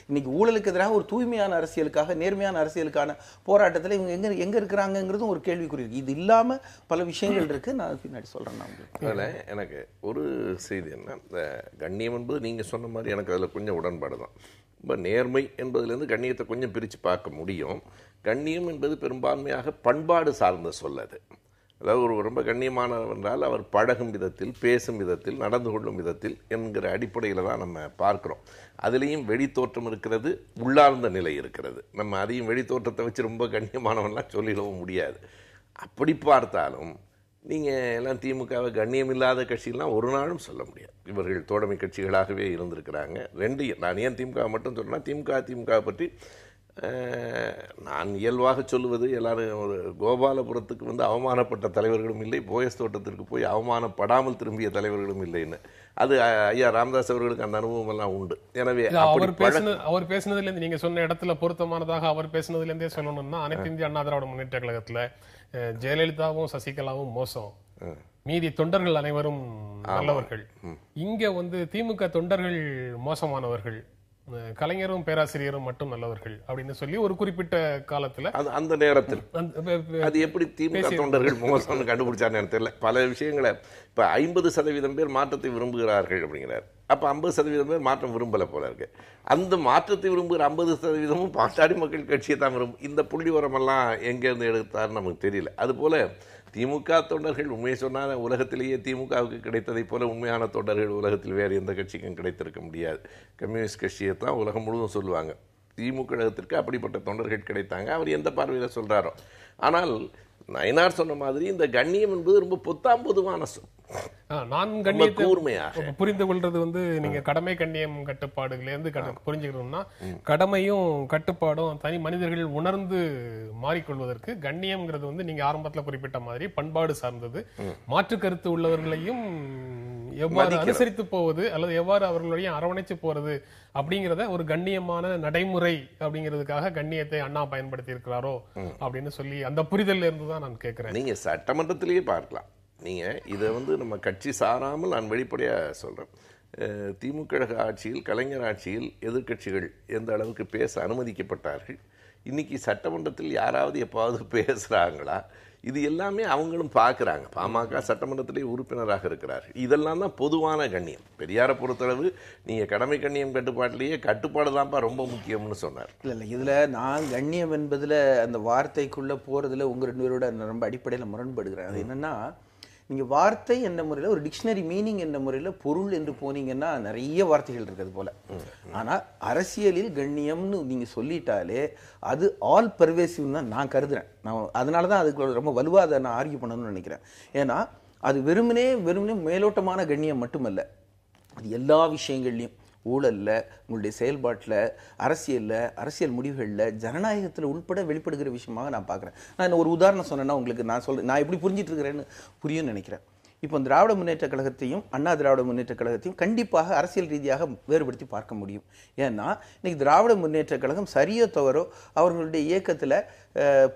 இன்னைக்கு ஊழலுக்கு எதிராக ஒரு தூய்மையான அரசியலுக்காக, நேர்மையான அரசியலுக்கான போராட்டத்தில் இவங்க எங்க இருக்கிறாங்கிறதும் ஒரு கேள்விக்குறி இருக்கு. இது இல்லாம பல விஷயங்கள் இருக்கு. நான் பின்னாடி சொல்றேன். அதில் எனக்கு ஒரு செய்தி என்ன, இந்த கண்ணியம் என்பது நீங்க சொன்ன மாதிரி எனக்கு அதில் கொஞ்சம் உடன்பாடு தான். இப்போ நேர்மை என்பதுலேருந்து கண்ணியத்தை கொஞ்சம் பிரித்து பார்க்க முடியும். கண்ணியம் என்பது பெரும்பான்மையாக பண்பாடு சார்ந்த சொல்லது. அதாவது ஒரு ரொம்ப கண்ணியமானவர் என்றால் அவர் பழகும் விதத்தில், பேசும் விதத்தில், நடந்து கொள்ளும் விதத்தில் என்கிற அடிப்படையில் தான் நம்ம பார்க்குறோம். அதுலேயும் வெளித்தோற்றம் இருக்கிறது, உள்ளார்ந்த நிலை இருக்கிறது. நம்ம அதையும் வெளித்தோற்றத்தை வச்சு ரொம்ப கண்ணியமானவன்லாம் சொல்லிடவும் முடியாது. அப்படி பார்த்தாலும் நீங்கள் எல்லாம் திமுகவை கண்ணியம் இல்லாத கட்சியெல்லாம் ஒரு நாளும் சொல்ல முடியாது. இவர்கள் தோழமை கட்சிகளாகவே இருந்திருக்கிறாங்க. நான் ஏன் திமுக மட்டும் சொல்கிறேன்னா, திமுக பற்றி நான் இயல்பாக சொல்லுவது, எல்லாரும் ஒரு கோபாலபுரத்துக்கு வந்து அவமானப்பட்ட தலைவர்களும் இல்லை, போயஸ் தோட்டத்திற்கு போய் அவமானப்படாமல் திரும்பிய தலைவர்களும் இல்லைன்னு. அது ஐயா ராமதாஸ் அவர்களுக்கு அந்த அனுபவம் எல்லாம் உண்டு. எனவே அவர் பேசினதுல இருந்து நீங்க சொன்ன இடத்துல பொருத்தமானதாக அவர் பேசினதுல இருந்தே சொல்லணும்னா, அனைத்து இந்திய அண்ணா திராவிட முன்னேற்ற கழகத்துல ஜெயலலிதாவும் சசிகலாவும் மோசம், மீதி தொண்டர்கள் அனைவரும் நல்லவர்கள். இங்க வந்து திமுக தொண்டர்கள் மோசமானவர்கள், கலைஞரும் பேராசிரியரும் மட்டும் நல்லவர்கள் அப்படின்னு சொல்லி ஒரு குறிப்பிட்ட காலத்துல அந்த நேரத்தில் அது எப்படி திமுக தொண்டர்கள் மோசம்னு கண்டுபிடிச்சான்னு எனக்கு தெரியல. பல விஷயங்களை இப்ப 50% பேர் மாற்றத்தை விரும்புகிறார்கள் அப்படிங்கிறார். அப்ப 50% பேர் மாற்றம் விரும்பல போல இருக்கு. அந்த மாற்றத்தை விரும்புகிற 50%ம் பாட்டாளி மக்கள் கட்சியை தான் விரும்பும். இந்த புள்ளி உரமெல்லாம் எங்கேருந்து எடுத்தாருன்னு நமக்கு தெரியல. அது போல திமுக தொண்டர்கள் உண்மையை சொன்னால் உலகத்திலேயே திமுகவுக்கு கிடைத்ததை போல உண்மையான தொண்டர்கள் உலகத்தில் வேறு எந்த கட்சிக்கும் கிடைத்திருக்க முடியாது. கம்யூனிஸ்ட் கட்சியை தான் உலகம் முழுவதும் சொல்லுவாங்க. திமுக கழகத்திற்கு அப்படிப்பட்ட தொண்டர்கள் கிடைத்தாங்க. அவர் எந்த பார்வையில் சொல்றாரோ. ஆனால் நயனார் சொன்ன மாதிரி இந்த கண்ணியம் என்பது ரொம்ப பொத்தாம்பொதுவான சொல். நான் கண்ணியத்தை புரிந்து கொள்றது வந்து நீங்க கடமை கண்ணியம் கட்டுப்பாடுகள இருந்து புரிஞ்சுக்கணும்னா, கடமையும் கட்டுப்பாடும் தனி மனிதர்கள் உணர்ந்து மாறிக்கொள்வதற்கு கண்ணியம்ங்கிறது வந்து நீங்க ஆரம்பத்துல குறிப்பிட்ட மாதிரி பண்பாடு சார்ந்தது. மாற்று கருத்து உள்ளவர்களையும் எவ்வாறு அனுசரித்து போவது அல்லது எவ்வாறு அவர்களுடைய அரவணைச்சு போறது அப்படிங்கிறத ஒரு கண்ணியமான நடைமுறை அப்படிங்கிறதுக்காக கண்ணியத்தை அண்ணா பயன்படுத்தி இருக்கிறாரோ அப்படின்னு சொல்லி அந்த புரிதல் இருந்துதான் நான் கேட்கிறேன். நீங்க சட்டமன்றத்திலேயே பார்க்கலாம். நீங்கள் இதை வந்து நம்ம கட்சி சாராமல் நான் வெளிப்படையாக சொல்கிறேன். திமுக ஆட்சியில், கலைஞர் ஆட்சியில் எதிர்க்கட்சிகள் எந்த அளவுக்கு பேச அனுமதிக்கப்பட்டார்கள், இன்னைக்கு சட்டமன்றத்தில் யாராவது எப்பாவது பேசுகிறாங்களா, இது எல்லாமே அவங்களும் பார்க்குறாங்க. பாமக சட்டமன்றத்திலே உறுப்பினராக இருக்கிறார்கள். இதெல்லாம் தான் பொதுவான கண்ணியம். பெரியாரை பொறுத்தளவு நீங்கள் கடமை கண்ணியம் கட்டுப்பாட்டிலேயே கட்டுப்பாடு தான்ப்பா ரொம்ப முக்கியம்னு சொன்னார். இல்லை இதில் நான் கண்ணியம் என்பதில் அந்த வார்த்தைக்குள்ளே போகிறதுல உங்கள் 2 பேரோட ரொம்ப அடிப்படையில் முரண்படுகிறேன். அது என்னென்னா, நீங்கள் வார்த்தை என்ற முறையில் ஒரு டிக்ஷனரி மீனிங் என்ற முறையில் பொருள் என்று போனீங்கன்னா நிறைய வார்த்தைகள் இருக்குது போல. ஆனால் அரசியலில் கண்ணியம்னு நீங்கள் சொல்லிட்டாலே அது ஆல் பர்வேசிவ்னு தான் நான் கருதுறேன். நான் அதனால தான் அதுக்கு ரொம்ப வலுவாக அதை நான் ஆர்கியூ பண்ணணும்னு நினைக்கிறேன். ஏன்னா அது வெறுமனே மேலோட்டமான கண்ணியம் மட்டுமல்ல, அது எல்லா விஷயங்கள்லையும் ஊழல்ல, உங்களுடைய செயல்பாட்டில், அரசியல் முடிவுகளில், ஜனநாயகத்தில் உள்பட வெளிப்படுகிற விஷயமாக நான் பார்க்குறேன். நான் ஒரு உதாரணம் சொன்னேன்னா உங்களுக்கு நான் எப்படி புரிஞ்சிட்டு இருக்கிறேன்னு புரியும்னு நினைக்கிறேன். இப்போ திராவிட முன்னேற்ற கழகத்தையும் அண்ணா திராவிட முன்னேற்ற கழகத்தையும் கண்டிப்பாக அரசியல் ரீதியாக வேறுபடுத்தி பார்க்க முடியும். ஏன்னா இன்னைக்கு திராவிட முன்னேற்ற கழகம் சரியோ தவறோ அவர்களுடைய இயக்கத்தில்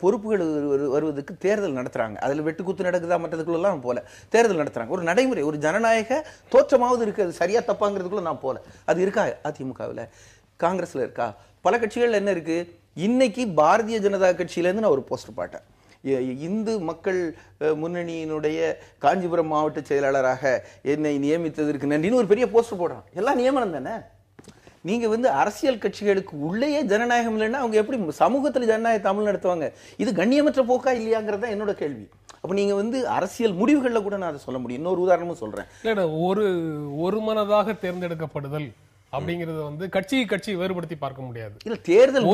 பொறுப்புகள் வருவதற்கு தேர்தல் நடத்துறாங்க. அதில் வெட்டுக்குத்து நடக்குதா மற்றதுக்குள்ளெல்லாம் போல தேர்தல் நடத்துறாங்க. ஒரு நடைமுறை, ஒரு ஜனநாயக தோற்றமாவது இருக்கு. அது சரியா தப்பாங்கிறதுக்குள்ள நான் போல. அது இருக்கா அதிமுகவில், காங்கிரஸ்ல இருக்கா, பல கட்சிகள் என்ன இருக்கு? இன்னைக்கு பாரதிய ஜனதா கட்சியிலேருந்து நான் ஒரு போஸ்டர் பார்த்தேன். இந்து மக்கள் முன்னணியினுடைய காஞ்சிபுரம் மாவட்ட செயலாளராக என்னை நியமித்ததற்கு நன்றின்னு ஒரு பெரிய போஸ்டர் போடுறான். எல்லாம் நியமனம் தானே. நீங்க அரசியல் கட்சிகளுக்கு உள்ளேயே ஜனநாயகம் இல்லைன்னா அவங்க எப்படி சமூகத்தில் ஜனநாயக தமிழ் நடத்துவாங்க? இது கண்ணியமற்ற போக்கா இல்லையாங்கிறது தான் என்னோட கேள்வி. அப்ப நீங்க அரசியல் முடிவுகளில் கூட நான் அதை சொல்ல முடியும். இன்னொரு உதாரணமும் சொல்றேன். ஒரு மனதாக தேர்ந்தெடுக்கப்படுதல் அப்படிங்கறது கட்சி வேறுபடுத்தி பார்க்க முடியாது. இல்ல தேர்தல்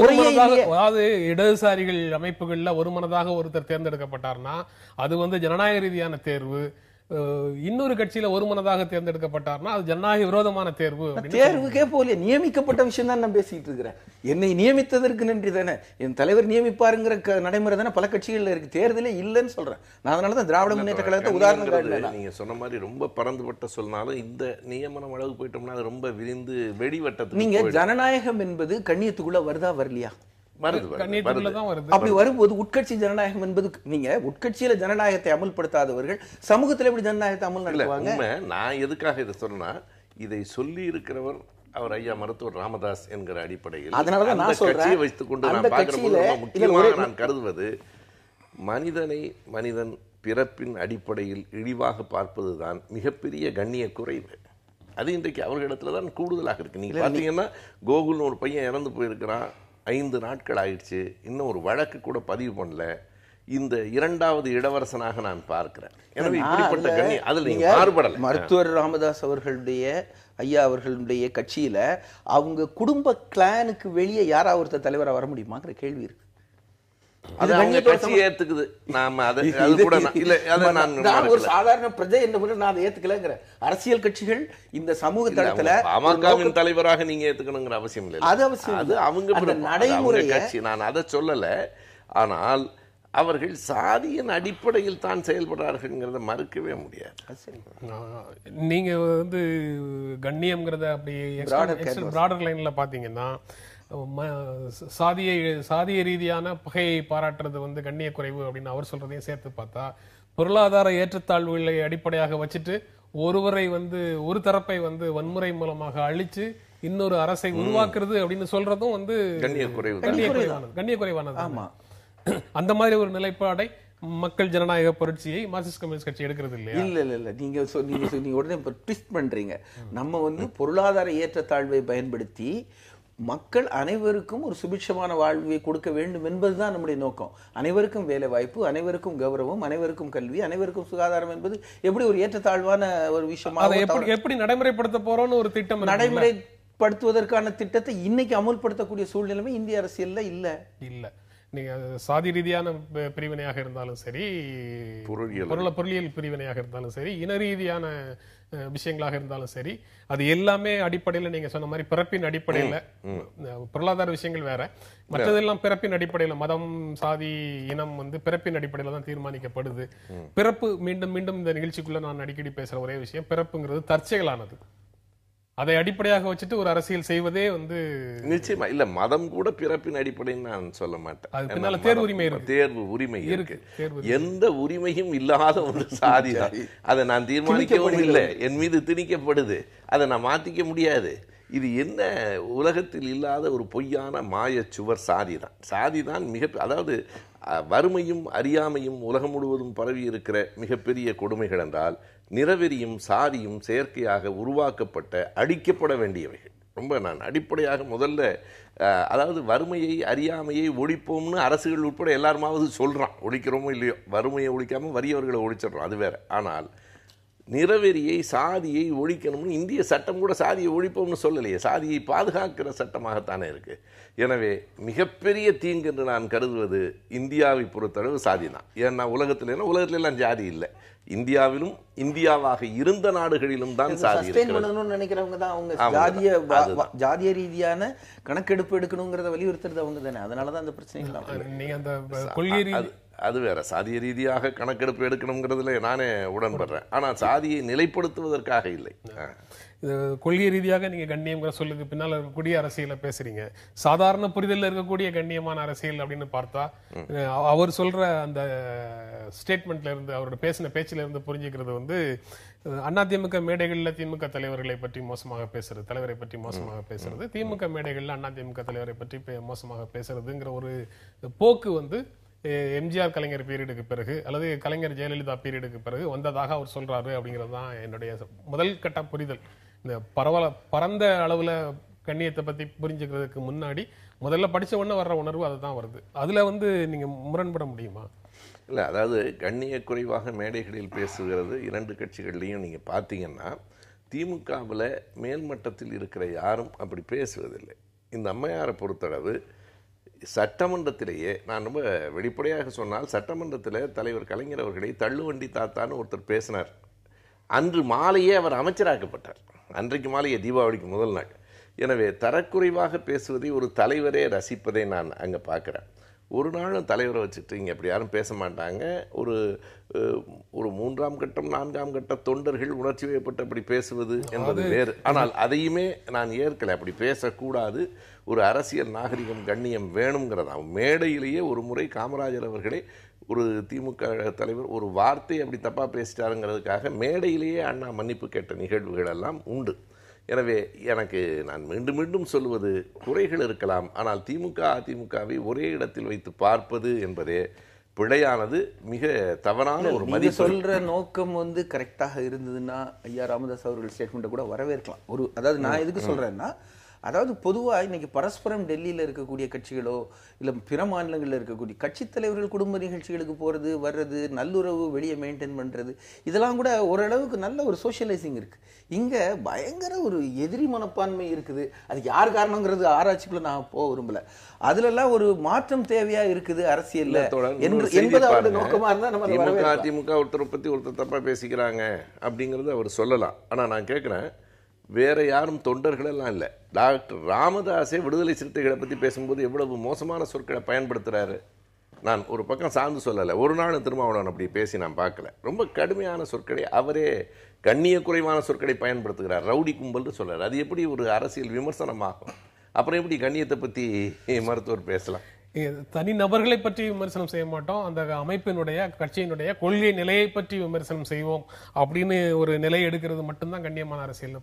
அதாவது இடதுசாரிகள் அமைப்புகள்ல ஒரு மனதாக ஒருத்தர் தேர்ந்தெடுக்கப்பட்டார்னா அது ஜனநாயக ரீதியான தேர்வு. இன்னொரு கட்சியில ஒரு மனதாக தேர்ந்தெடுக்கப்பட்டார்னா அது ஜனநாயக விரோதமான தேர்வு. தேர்வுக்கே போல நியமிக்கப்பட்ட விஷயம் தான் நான் பேசிட்டு இருக்கிறேன். என்னை நியமித்ததற்கு நன்றி தானே. என் தலைவர் நியமிப்பாருங்கிற நடைமுறை தானே பல கட்சிகள்ல இருக்கு. தேர்தலே இல்லைன்னு சொல்றேன் நான். அதனாலதான் திராவிட முன்னேற்ற கழகத்தை உதாரணம் நீங்க சொன்ன மாதிரி ரொம்ப பறந்துபட்ட சொன்னாலும் இந்த நியமனம் அளவு போயிட்டோம்னா அது ரொம்ப விரிந்து வெடிவட்டத்துக்கு. நீங்க ஜனநாயகம் என்பது கண்ணியத்துக்குள்ள வருதா வரலையா? அப்படி வரும்போது உட்கட்சி ஜனநாயகம் என்பது நீங்க உட்கட்சியில ஜனநாயகத்தை அமல்படுத்தாதவர்கள் சமூகத்தில் எப்படி ஜனநாயகத்தை அமல் நடத்துவாங்க? நான் எதுக்காக இதை சொல்றேன்னா, இதை சொல்லி இருக்கிறவர் அவர் ஐயா மருத்துவர் ராமதாஸ் என்கிற அடிப்படையில் அதனாலதான் நான் சொல்றேன், வைத்துக் கொண்டு நான் பார்க்கிறபோது முக்கியமாக நான் கருதுவது மனிதன் பிறப்பின் அடிப்படையில் இழிவாக பார்ப்பதுதான் மிகப்பெரிய கண்ணிய குறைவு. அது இன்றைக்கு அவர்களிடத்துல தான் கூடுதலாக இருக்கு. நீங்க பாத்தீங்கன்னா கோகுல்னு ஒரு பையன் இறந்து போயிருக்கிறான், 5 நாட்கள் ஆயிடுச்சு, இன்னும் ஒரு வழக்கு கூட பதிவு பண்ணல. இந்த 2வது இளவரசனாக நான் பார்க்கிறேன். எனவே இப்படிப்பட்ட கண்ணி அதில் நீங்க மாறுபடல. மருத்துவர் ராமதாஸ் ஐயா அவர்களுடைய கட்சியில அவங்க குடும்ப கிளானுக்கு வெளியே யாராவது ஒருத்தர் தலைவரா வர முடியுமாங்கிற கேள்வி இருக்கு. அது அவங்க கட்சி ஏத்துக்குது. நாம அது கூட இல்ல, அத நான் ஒரு சாதாரண பிரஜை என்ன பண்ண நான் அதை ஏத்துக்கலங்கற. அரசியல் கட்சிகள் இந்த சமூக தளத்துல பாமகவின் தலைவராக நீங்க ஏத்துக்கணுங்கிற அவசியம் இல்லை. அது அவங்க நடைமுறை கட்சி. நான் அதை சொல்லல. ஆனால் அவர்கள் சாதியின் அடிப்படையில் தான் செயல்படுறார்கள்ங்கிறத மறுக்கவே முடியாது. நீங்க கண்ணியம்ங்கிறத அப்படி பிராடர் லைன்ல பாத்தீங்கன்னா சாதிய ரீதியான பகையை பாராட்டுறது கண்ணிய குறைவு அப்படின்னு அவர் சொல்றதையும் சேர்த்து பார்த்தா, பொருளாதார ஏற்றத்தாழ்வுகளை அடிப்படையாக வச்சுட்டு ஒருவரை ஒரு தரப்பை வன்முறை மூலமாக அழிச்சு இன்னொரு அரசை உருவாக்குறது அப்படின்னு சொல்றதும் கண்ணிய குறைவானது. ஆமா, அந்த மாதிரி ஒரு நிலைப்பாடை மக்கள் ஜனநாயக புரட்சியை மார்க்சிஸ்ட் கம்யூனிஸ்ட் கட்சி எடுக்கிறது இல்லையா? இல்ல நீங்க உடனே ட்விஸ்ட் பண்றீங்க. நம்ம பொருளாதார ஏற்றத்தாழ்வை பயன்படுத்தி மக்கள் அனைவருக்கும் ஒரு சுபிட்சமான வாழ்வை கொடுக்க வேண்டும் என்பதுதான் நம்முடைய நோக்கம். அனைவருக்கும் வேலை வாய்ப்பு, அனைவருக்கும் கௌரவம், அனைவருக்கும் கல்வி, அனைவருக்கும் சுகாதாரம் என்பது எப்படி ஒரு ஏற்றத்தாழ்வான ஒரு விஷயமாக எப்படி நடைமுறைப்படுத்த போறோம்னு ஒரு திட்டம் நடைமுறைப்படுத்துவதற்கான திட்டத்தை இன்னைக்கு அமுல்படுத்தக்கூடிய சூழ்நிலைமை இந்திய அரசியல்ல இல்ல. நீங்க சாதி ரீதியான பிரிவினையாக இருந்தாலும் சரி, பொருளியல் பிரிவினையாக இருந்தாலும் சரி, இன ரீதியான விஷயங்களாக இருந்தாலும் சரி, அது எல்லாமே அடிப்படையில் நீங்க சொன்ன மாதிரி பிறப்பின் அடிப்படையில, பொருளாதார விஷயங்கள் வேற, மற்றதெல்லாம் பிறப்பின் அடிப்படையில, மதம் சாதி இனம் பிறப்பின் அடிப்படையில தான் தீர்மானிக்கப்படுது. பிறப்பு மீண்டும் மீண்டும் இந்த நிகழ்ச்சிக்குள்ள நான் அடிக்கடி பேசுற ஒரே விஷயம், பிறப்புங்கிறது தற்செயலானது. அதை அடிப்படையாக வச்சுட்டு ஒரு அரசியல் செய்வதே நிச்சயமா இல்ல. மதம் கூட பிறப்பின் அடிப்படைன்னு நான் சொல்ல மாட்டேன். தேர்வு உரிமை இருக்கு. எந்த உரிமையும் இல்லாத ஒரு சாதி தான். அதை நான் தீர்மானிக்கவும் இல்லை, என் மீது திணிக்கப்படுது, அதை நான் மாத்திக்க முடியாது. இது என்ன உலகத்தில் இல்லாத ஒரு பொய்யான மாயச்சுவர் சாதிதான் மிக, அதாவது வறுமையும் அறியாமையும் உலகம் முழுவதும் பரவி இருக்கிற மிகப்பெரிய கொடுமைகள் என்றால் நிறவெறியும் சாதியும் செயற்கையாக உருவாக்கப்பட்ட அடிக்கப்பட வேண்டியவைகள். ரொம்ப நான் அடிப்படையாக முதல்ல அதாவது வறுமையை அறியாமையை ஒழிப்போம்னு அரசுகள் உட்பட எல்லாருமாவது சொல்றான். ஒழிக்கிறோமோ இல்லையோ, வறுமையை ஒழிக்காம வறியவர்களை ஒழிச்சிடறோம், அது வேற. ஆனால் நிறவெறியை சாதியை ஒழிக்கணும்னு இந்திய சட்டம் கூட சாதியை ஒழிப்போம்னு சொல்லலையே, சாதியை பாதுகாக்கிற சட்டமாகத்தானே இருக்கு. எனவே மிகப்பெரிய தீங்கு என்று நான் கருதுவது இந்தியாவை பொறுத்தளவு சாதி தான். ஏன்னா உலகத்துல எல்லாம் ஜாதி இல்லை, இந்தியாவிலும் இந்தியாவாக இருந்த நாடுகளிலும் தான் சாதி நினைக்கிறவங்க தான். அவங்க ஜாதிய ரீதியான கணக்கெடுப்பு எடுக்கணுங்கிறத வலியுறுத்துறது அவங்க தானே. அதனாலதான் அந்த பிரச்சனை. அது வேற, சாதிய ரீதியாக கணக்கெடுப்பு எடுக்கணுங்கிறதுல நானே உடன்படுறேன். ஆனால் சாதியை நிலைப்படுத்துவதற்காக இல்லை. கொள்கை ரீதியாக நீங்க கண்ணியம்ங்கிற சொல்லுக்கு பின்னால் இருக்கக்கூடிய அரசியலை பேசுறீங்க. சாதாரண புரிதலில் இருக்கக்கூடிய கண்ணியமான அரசியல் அப்படின்னு பார்த்தா, அவர் சொல்ற அந்த ஸ்டேட்மெண்ட்ல இருந்து, அவரோட பேசின பேச்சில இருந்து புரிஞ்சுக்கிறது வந்து, அதிமுக மேடைகளில் திமுக தலைவர்களை பற்றி மோசமாக பேசுறது, தலைவரை பற்றி மோசமாக பேசுறது, திமுக மேடைகளில் அதிமுக தலைவரை பற்றி மோசமாக பேசுறதுங்கிற ஒரு போக்கு வந்து எம்ஜிஆர் கலைஞர் பீரியடுக்கு பிறகு அல்லது கலைஞர் ஜெயலலிதா பீரியடுக்கு பிறகு வந்ததாக அவர் சொல்றாரு அப்படிங்கிறது தான் என்னுடைய முதல் கட்ட புரிதல். இந்த பரந்த அளவுல கண்ணியத்தை பத்தி புரிஞ்சுக்கிறதுக்கு முன்னாடி முதல்ல படிச்ச உடனே வர்ற உணர்வு அதுதான் வருது. அதுல வந்து நீங்க முரண்பட முடியுமா? இல்லை, அதாவது கண்ணிய குறைவாக மேடைகளில் பேசுகிறது இரண்டு கட்சிகள்லையும் நீங்க பார்த்தீங்கன்னா, திமுகவில் மேல்மட்டத்தில் இருக்கிற யாரும் அப்படி பேசுவதில்லை. இந்த அம்மையாரை பொறுத்தளவு சட்டமன்றத்திலேயே, நான் ரொம்ப வெளிப்படையாக சொன்னால், சட்டமன்றத்தில் தலைவர் கலைஞர் அவர்களை தள்ளுவண்டி தாத்தான்னு ஒருத்தர் பேசினார். அன்று மாலையே அவர் அமைச்சராக்கப்பட்டார். அன்றைக்கு மாலையே, தீபாவளிக்கு முதல் நாள். எனவே தரக்குறைவாக பேசுவதை ஒரு தலைவரே ரசிப்பதை நான் அங்கே பார்க்குறேன். ஒரு நாளும் தலைவரை வச்சுட்டு இங்கே அப்படி யாரும் பேச மாட்டாங்க. ஒரு மூன்றாம் கட்டம் நான்காம் கட்ட தொண்டர்கள் உணர்ச்சி வயப்பட்டு அப்படி பேசுவது என்பது வேறு. ஆனால் அதையுமே நான் ஏற்கலை. அப்படி பேசக்கூடாது. ஒரு அரசியல் நாகரிகம் கண்ணியம் வேணுங்கிறதா. மேடையிலேயே ஒரு முறை காமராஜர் அவர்களே, ஒரு திமுக தலைவர் ஒரு வார்த்தை அப்படி தப்பாக பேசிட்டாருங்கிறதுக்காக மேடையிலேயே அண்ணா மன்னிப்பு கேட்ட நிகழ்வுகள் எல்லாம் உண்டு. எனவே எனக்கு நான் மீண்டும் மீண்டும் சொல்வது, குறைகள் இருக்கலாம், ஆனால் திமுக அதிமுகவை ஒரே இடத்தில் வைத்து பார்ப்பது என்பதே பிழையானது, மிக தவறான ஒரு மதிப்பு. சொல்ற நோக்கம் வந்து கரெக்டாக இருந்ததுன்னா ஐயா ராமதாஸ் அவர்கள் ஸ்டேட்மெண்ட்டை கூட வரவேற்கலாம். அதாவது நான் எதுக்கு சொல்றேன்னா, அதாவது பொதுவாக இன்னைக்கு பரஸ்பரம் டெல்லியில் இருக்கக்கூடிய கட்சிகளோ இல்லை பிற மாநிலங்களில் இருக்கக்கூடிய கட்சி தலைவர்கள் குடும்ப நிகழ்ச்சிகளுக்கு போகிறது வர்றது, நல்லுறவு வெளியே மெயின்டைன் பண்ணுறது, இதெல்லாம் கூட ஓரளவுக்கு நல்ல ஒரு சோஷியலைசிங் இருக்குது. இங்கே பயங்கர ஒரு எதிரி மனப்பான்மை இருக்குது. அதுக்கு யார் காரணங்கிறது ஆராய்ச்சிக்குள்ள நான் போக விரும்பல. அதுலலாம் ஒரு மாற்றம் தேவையா இருக்குது அரசியல்ல என்பது அவருடைய நோக்கமா இருந்தா நம்ம அதிமுக ஒருத்தரை பற்றி ஒருத்தர் தப்பாக பேசிக்கிறாங்க அப்படிங்கிறது அவர் சொல்லலாம். ஆனால் நான் கேட்குறேன், வேற யாரும் தொண்டர்களெல்லாம் இல்லை. டாக்டர் ராமதாஸே விடுதலை சிறுத்தைகளை பற்றி பேசும்போது எவ்வளவு மோசமான சொற்களை பயன்படுத்துகிறாரு. நான் ஒரு பக்கம் சார்ந்து சொல்லலை, ஒரு நாள் திருமாவளவன் அப்படி பேசி நான் பார்க்கல. ரொம்ப கடுமையான சொற்களை, அவரே கண்ணிய குறைவான சொற்களை பயன்படுத்துகிறார். ரவுடி கும்பல்னு சொல்கிறார். அது எப்படி ஒரு அரசியல் விமர்சனமாகும்? அப்புறம் எப்படி கண்ணியத்தை பற்றி மருத்துவர் பேசலாம்? தனி நபர்களை பற்றி விமர்சனம் செய்ய மாட்டோம், அந்த அமைப்பினுடைய கட்சியினுடைய கொள்கை நிலையை பற்றி விமர்சனம் செய்வோம் அப்படின்னு ஒரு நிலை எடுக்கிறது மட்டும்தான் கண்ணியமான அரசியல்.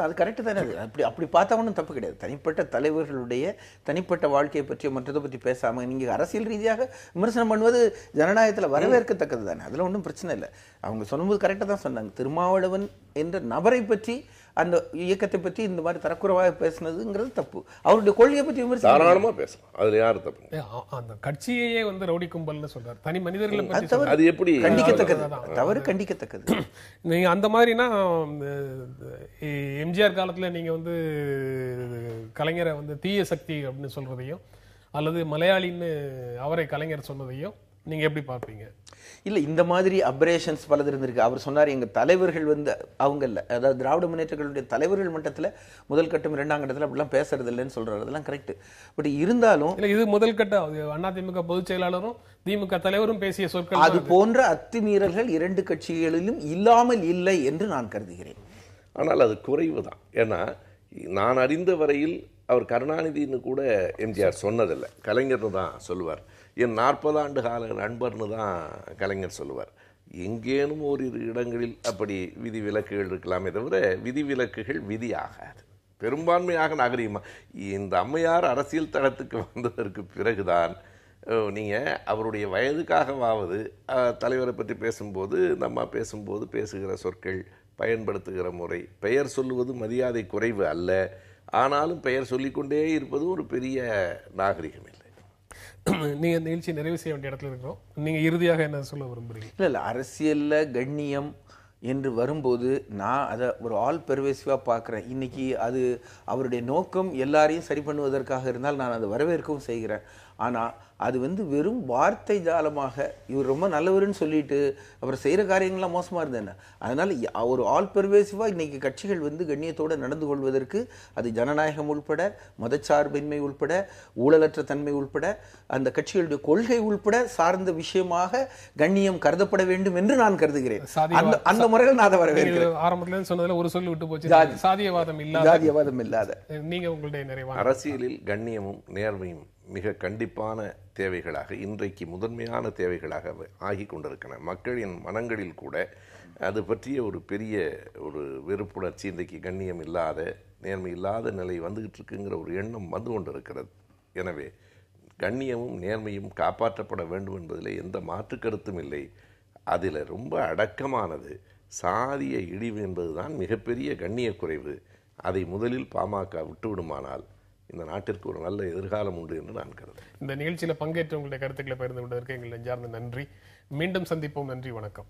அது கரெக்ட் தானே. அப்படி பார்த்தா ஒன்றும் தப்பு கிடையாது. தனிப்பட்ட தலைவர்களுடைய தனிப்பட்ட வாழ்க்கையை பற்றி மற்றதை பற்றி பேசாம நீங்க அரசியல் ரீதியாக விமர்சனம் பண்ணுவது ஜனநாயகத்தில் வரவேற்கத்தக்கது தானே. அதுல ஒன்றும் பிரச்சனை இல்லை. அவங்க சொல்லும்போது கரெக்டாக தான் சொன்னாங்க. திருமாவளவன் என்ற நபரை பற்றி, அந்த இயக்கத்தை பற்றி இந்த மாதிரி தரக்குறைவாக பேசுனதுங்கிறது தப்பு. அவருடைய கொள்கையை பற்றி தாராளமா பேசலாம், அதுல யாரு தப்பு? அந்த கட்சியையே வந்து ரவுடி கும்பல்னு சொல்றாரு. தனி மனிதர்களை பற்றி அது எப்படி கண்டிக்கத்தக்கது? தவறு கண்டிக்கத்தக்கது. நீங்க அந்த மாதிரினா எம்ஜிஆர் காலத்துல நீங்க வந்து கலைஞரை வந்து தீய சக்தி அப்படின்னு சொல்றதையும், அல்லது மலையாளின்னு அவரை கலைஞர் சொன்னதையும் நீங்க எப்படி பார்ப்பீங்க? இல்ல, இந்த மாதிரி அபரேஷன்ஸ் பலது இருந்திருக்கு. அவர் சொன்னார், எங்க தலைவர்கள் வந்து அவங்க இல்ல, அதாவது திராவிட முன்னேற்றங்களுடைய தலைவர்கள் மட்டத்துல முதல் கட்டம் இரண்டாம் கட்டத்துல அப்படிலாம் பேசுறது இல்லைன்னு சொல்றாரு. அதெல்லாம் கரெக்ட். பட் இருந்தாலும் இது முதல் கட்ட அதிமுக பொதுச் செயலாளரும் திமுக தலைவரும் பேசிய சொற்கள், அது போன்ற அத்துமீறல்கள் இரண்டு கட்சிகளிலும் இல்லாமல் இல்லை என்று நான் கருதுகிறேன். ஆனால் அது குறைவு தான். ஏன்னா நான் அறிந்த வரையில் அவர் கருணாநிதினு கூட எம்ஜிஆர் சொன்னதில்லை, கலைஞர்னு தான் சொல்லுவார். என் 40 ஆண்டு கால நண்பர்னு தான் கலைஞர் சொல்லுவார். எங்கேனும் ஓரிரு இடங்களில் அப்படி விதி விலக்குகள் இருக்கலாமே தவிர விதிவிலக்குகள் விதியாகாது. பெரும்பான்மையாக நாகரிகமாக இந்த அம்மையார் அரசியல் தளத்துக்கு வந்ததற்கு பிறகுதான் நீங்கள் அவருடைய வயதுக்காகவாவது தலைவரை பற்றி பேசும்போது, நம்ம பேசும்போது பேசுகிற சொற்கள், பயன்படுத்துகிற முறை, பெயர் சொல்லுவது மரியாதை குறைவு அல்ல, ஆனாலும் பெயர் சொல்லிக்கொண்டே இருப்பது ஒரு பெரிய நாகரிகம் இல்லை. நீங்க நிகழ்ச்சி நிறைவு செய்ய வேண்டிய இடத்துல இருக்கிறோம். நீங்க இறுதியாக என்ன சொல்ல விரும்புறீங்க? இல்ல அரசியல்ல கண்ணியம், என்று வரும்போது நான் அதை ஒரு ஆல் பெர்வேசிவாக பார்க்குறேன். இன்னைக்கு அது அவருடைய நோக்கம் எல்லாரையும் சரி பண்ணுவதற்காக இருந்தால் நான் அதை வரவேற்கவும் செய்கிறேன். ஆனால் அது வெறும் வார்த்தை ஜாலமாக இவர் ரொம்ப நல்லவருன்னு சொல்லிட்டு அவர் செய்கிற காரியங்கள்லாம் மோசமாக இருந்தேன். அதனால் ஒரு ஆல் பெர்வேசிவாக இன்னைக்கு கட்சிகள் கண்ணியத்தோடு நடந்து கொள்வதற்கு அது ஜனநாயகம் உள்பட, மதச்சார்பின்மை உள்பட, ஊழலற்ற தன்மை உள்பட, அந்த கட்சிகளுடைய கொள்கை உள்பட சார்ந்த விஷயமாக கண்ணியம் கருதப்பட வேண்டும் என்று நான் கருதுகிறேன். அந்த முறையில் நான் அதை வரவேற்கிறேன். ஆரம்பத்துல சொன்னதுல ஒரு சொல்லி விட்டு போச்சு, சாதியவாதம் இல்லாத. நீங்க உங்களுடைய நிறைவான அரசியலில் கண்ணியமும் நேர்மையும் மிக கண்டிப்பான தேவைகளாக, இன்றைக்கு முதன்மையான தேவைகளாக ஆகி கொண்டிருக்கின்றன. மக்களின் மனங்களில் கூட அது பற்றிய ஒரு பெரிய ஒரு வெறுப்புணர்ச்சி, இன்றைக்கு கண்ணியம் இல்லாத, நேர்மை இல்லாத நிலை வந்துகிட்டு இருக்குங்கிற ஒரு எண்ணம் வந்து கொண்டிருக்கிறது. எனவே கண்ணியமும் நேர்மையும் காப்பாற்றப்பட வேண்டும் என்பதில் எந்த மாற்று கருத்தும் இல்லை. அதில் ரொம்ப அடக்கமானது சாதிய இழிவு என்பதுதான் மிகப்பெரிய கண்ணிய குறைவு. அதை முதலில் பாமக விட்டுவிடுமானால் இந்த நாட்டிற்கு ஒரு நல்ல எதிர்காலம் உண்டு என்று நான் கருதுகிறேன். இந்த நிகழ்ச்சியில் பங்கேற்ற உங்களுடைய கருத்துக்களை பகிர்ந்து கொண்டதற்கு எங்கள் நெஞ்சார்ந்த நன்றி. மீண்டும் சந்திப்போம். நன்றி, வணக்கம்.